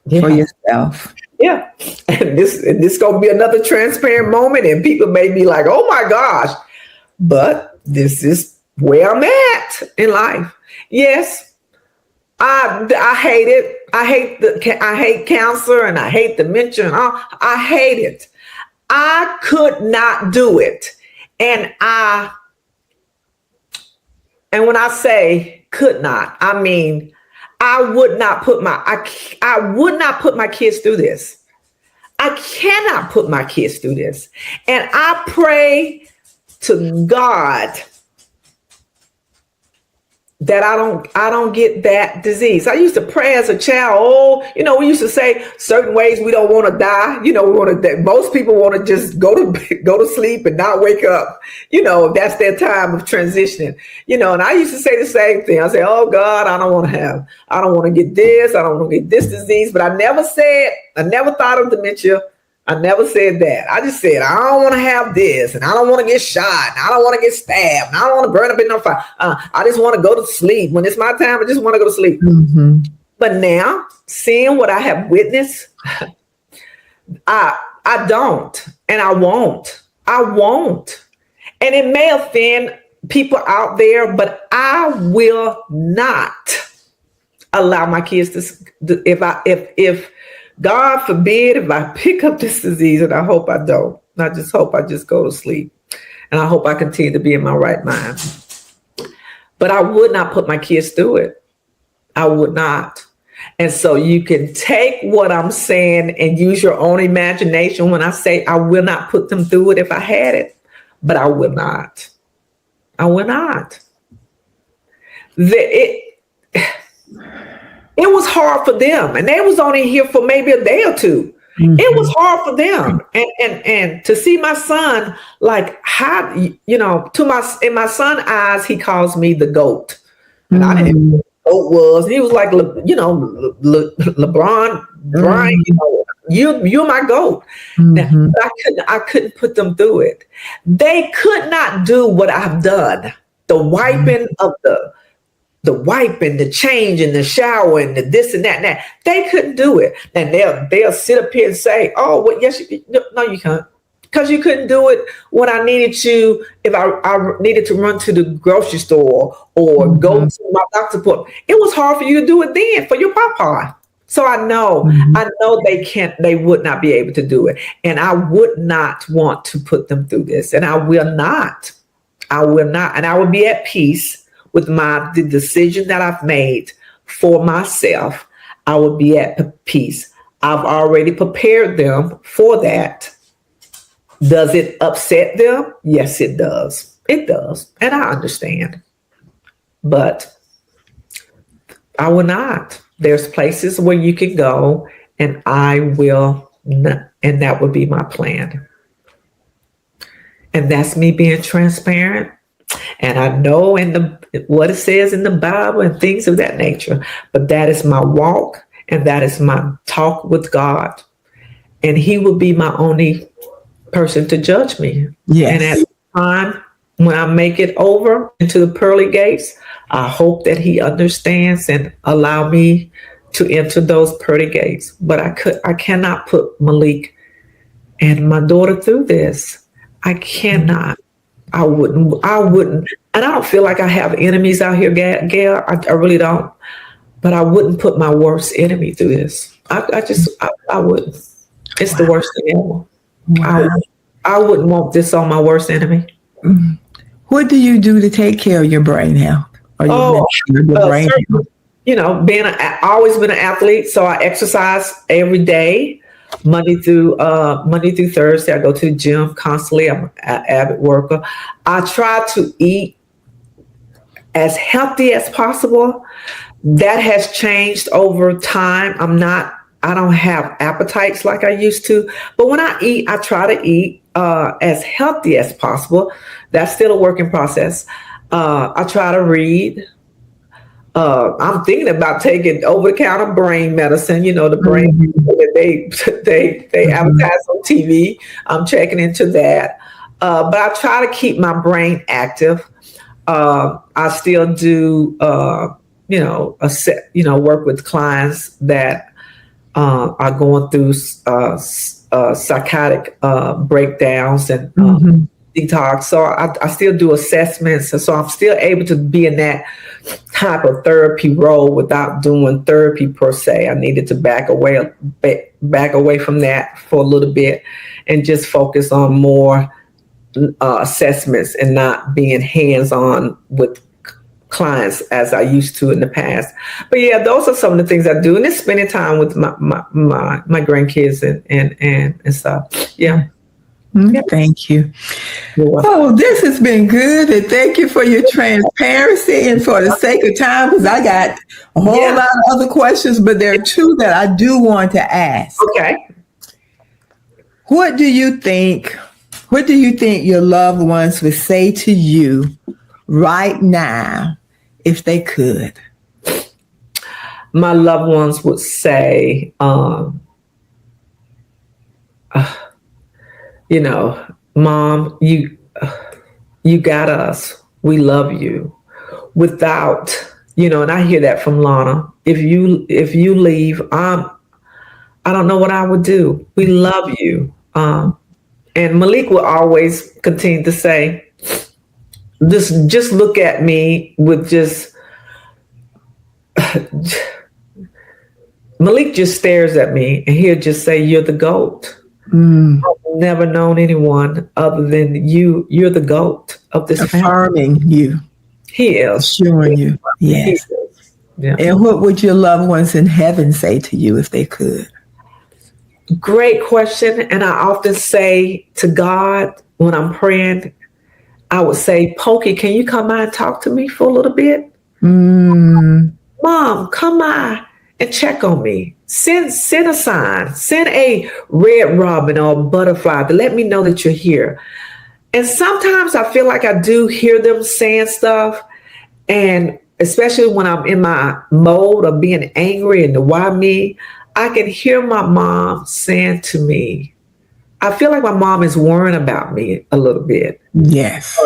[SPEAKER 2] for yourself?
[SPEAKER 3] Yeah. And this gonna be another transparent moment, and people may be like, oh my gosh, but this is where I'm at in life. Yes. I hate it. I hate cancer, and I hate dementia, and I hate it. I could not do it. And when I say could not, I mean I would not put my kids through this. I cannot put my kids through this. And I pray to God that I don't get that disease. I used to pray as a child. We used to say certain ways we don't want to die. Most people want to just go to sleep and not wake up. That's their time of transitioning. And I used to say the same thing. I say, oh God, I don't want to get this. I don't want to get this disease. But I never thought of dementia. I never said that. I just said, I don't want to have this, and I don't want to get shot, and I don't want to get stabbed, and I don't want to burn up in no fire. I just want to go to sleep. When it's my time, I just want to go to sleep. But now, seeing what I have witnessed, I don't, and I won't. And it may offend people out there, but I will not allow my kids to, if God forbid if I pick up this disease, and I hope I don't. I just hope I just go to sleep. And I hope I continue to be in my right mind. But I would not put my kids through it. I would not. And so you can take what I'm saying and use your own imagination when I say I will not put them through it if I had it. But I will not. I will not. It was hard for them. And they was only here for maybe a day or two. Mm-hmm. It was hard for them. And to see my son, like, how, in my son's eyes, he calls me the GOAT. And I didn't know what GOAT was. He was like, LeBron, Brian, you're my GOAT. Mm-hmm. I couldn't put them through it. They could not do what I've done. The wiping of the wiping, the change and the shower and the this and that and that. They couldn't do it. And they'll sit up here and say, oh, well, yes, no, you can't. Because you couldn't do it when I needed to, if I needed to run to the grocery store or go to my doctor's appointment. It was hard for you to do it then for your papa. So I know they would not be able to do it. And I would not want to put them through this. And I will not. And I will be at peace with the decision that I've made for myself. I will be at peace. I've already prepared them for that. Does it upset them? Yes, it does. It does. And I understand. But I will not. There's places where you can go, and I will not, and that would be my plan. And that's me being transparent. And I know what it says in the Bible and things of that nature, but that is my walk and that is my talk with God. And he will be my only person to judge me. Yes. And at the time when I make it over into the pearly gates, I hope that he understands and allow me to enter those pearly gates. But I cannot put Malik and my daughter through this. I cannot. I wouldn't. And I don't feel like I have enemies out here, Gail. I really don't. But I wouldn't put my worst enemy through this. I wouldn't. It's the worst thing ever. Wow. I wouldn't want this on my worst enemy.
[SPEAKER 2] Mm-hmm. What do you do to take care of your brain health? Your brain health?
[SPEAKER 3] Always been an athlete, so I exercise every day. Monday through Thursday, I go to the gym constantly. I'm an avid worker. I try to eat as healthy as possible. That has changed over time. I don't have appetites like I used to, but when I eat, I try to eat as healthy as possible. That's still a work in process. I try to read. I'm thinking about taking over-the-counter brain medicine. The brain that they advertise on TV. I'm checking into that, but I try to keep my brain active. I still do, work with clients that are going through psychotic breakdowns and detox. So I still do assessments. So I'm still able to be in that type of therapy role without doing therapy per se. I needed to back away from that for a little bit and just focus on more assessments and not being hands-on with clients as I used to in the past. But yeah, those are some of the things I do, and it's spending time with my grandkids and stuff. Yeah.
[SPEAKER 2] Thank you. Oh, this has been good, and thank you for your transparency and for the sake of time, because I got a whole lot of other questions, but there are two that I do want to ask.
[SPEAKER 3] Okay.
[SPEAKER 2] What do you think your loved ones would say to you right now if they could?
[SPEAKER 3] My loved ones would say, Mom, you got us. We love you. Without, and I hear that from Lana. If you leave, I don't know what I would do. We love you. And Malik will always continue to say, just look at me with Malik just stares at me and he'll just say, "You're the GOAT."
[SPEAKER 2] Mm.
[SPEAKER 3] I've never known anyone other than you. You're the GOAT of this family.
[SPEAKER 2] Affirming you,
[SPEAKER 3] He is.
[SPEAKER 2] assuring you. Yes.
[SPEAKER 3] He is. Yeah.
[SPEAKER 2] And what would your loved ones in heaven say to you if they could?
[SPEAKER 3] Great question. And I often say to God when I'm praying, I would say, "Pokey, can you come by and talk to me for a little bit?
[SPEAKER 2] Mm.
[SPEAKER 3] Mom, come by and check on me. Send a sign. Send a red robin or a butterfly to let me know that you're here." And sometimes I feel like I do hear them saying stuff. And especially when I'm in my mode of being angry and the why me, I can hear my mom saying to me, I feel like my mom is worrying about me a little bit.
[SPEAKER 2] Yes.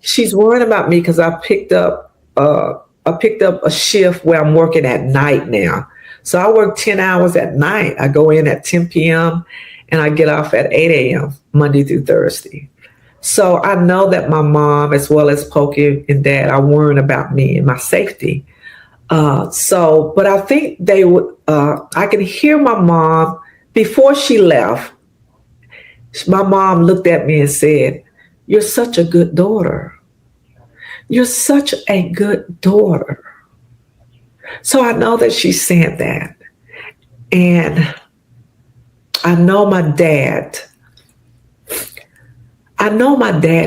[SPEAKER 3] She's worrying about me because I picked up a shift where I'm working at night now. So I work 10 hours at night. I go in at 10 p.m. and I get off at 8 a.m. Monday through Thursday. So I know that my mom, as well as Pokey and Dad, are worrying about me and my safety. But I think they would, I can hear my mom, before she left, my mom looked at me and said, "You're such a good daughter. You're such a good daughter." So I know that she's saying that. And I know my dad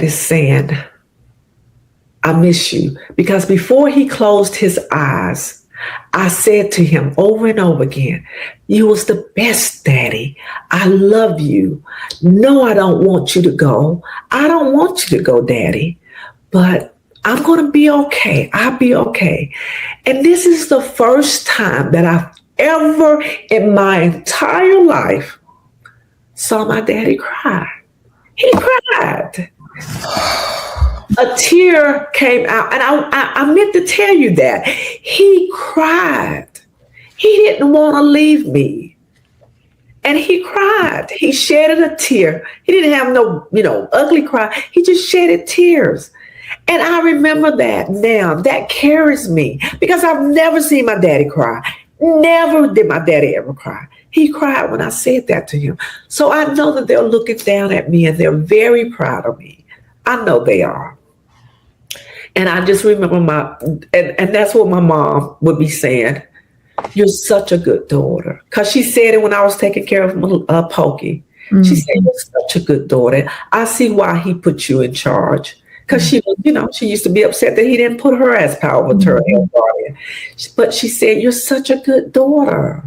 [SPEAKER 3] is saying, "I miss you." Because before he closed his eyes, I said to him over and over again, "You was the best, Daddy. I love you. No, I don't want you to go. I don't want you to go, Daddy. But I'm going to be okay. I'll be okay." And this is the first time that I've ever in my entire life saw my daddy cry. He cried. A tear came out. And I meant to tell you that. He cried. He didn't want to leave me. And he cried. He shedded a tear. He didn't have no, ugly cry. He just shedded tears. And I remember that now. That carries me because I've never seen my daddy cry. Never did my daddy ever cry. He cried when I said that to him. So I know that they're looking down at me and they're very proud of me. I know they are. And I just remember and that's what my mom would be saying. "You're such a good daughter." Because she said it when I was taking care of Pokey. Mm-hmm. She said, "You're such a good daughter. I see why he put you in charge." Because she was, she used to be upset that he didn't put her as power of attorney or guardian. But she said, "You're such a good daughter."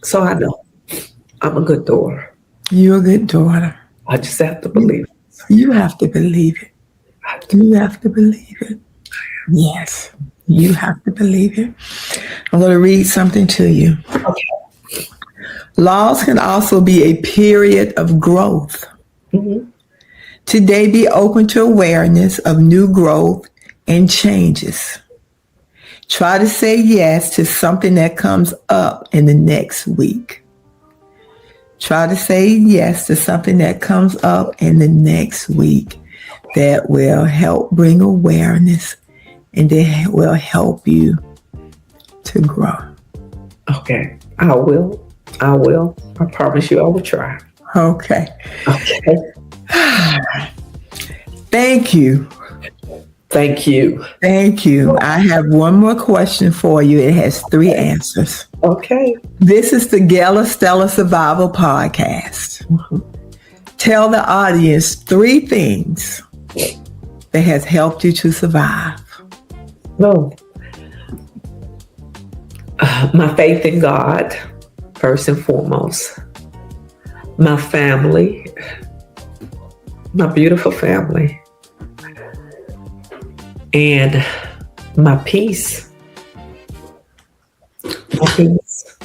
[SPEAKER 3] So I know I'm a good daughter.
[SPEAKER 2] You're a good daughter.
[SPEAKER 3] I just have to believe it.
[SPEAKER 2] You have to believe it. You have to believe it. Yes, you have to believe it. I'm going to read something to you.
[SPEAKER 3] Okay.
[SPEAKER 2] Loss can also be a period of growth.
[SPEAKER 3] Mm-hmm.
[SPEAKER 2] Today, be open to awareness of new growth and changes. Try to say yes to something that comes up in the next week. Try to say yes to something that comes up in the next week that will help bring awareness and that will help you to grow.
[SPEAKER 3] Okay, I will. I promise you I will try.
[SPEAKER 2] Okay.
[SPEAKER 3] Okay.
[SPEAKER 2] Thank you.
[SPEAKER 3] Thank you.
[SPEAKER 2] Thank you. I have one more question for you. It has 3 answers.
[SPEAKER 3] Okay.
[SPEAKER 2] This is the Gail Estella Survival Podcast. Mm-hmm. Tell the audience 3 things that has helped you to survive.
[SPEAKER 3] No. My faith in God, first and foremost. My family, my beautiful family. And my peace. My peace.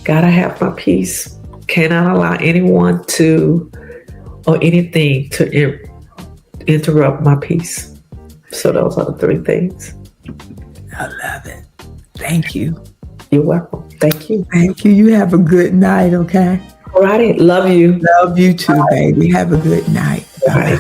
[SPEAKER 3] Gotta have my peace. Cannot allow anyone or anything to interrupt my peace. So those are the 3 things.
[SPEAKER 2] I love it. Thank you.
[SPEAKER 3] You're welcome. Thank you.
[SPEAKER 2] Thank you. You have a good night, okay?
[SPEAKER 3] All righty. Love you.
[SPEAKER 2] Love you too, baby. Have a good night. Bye.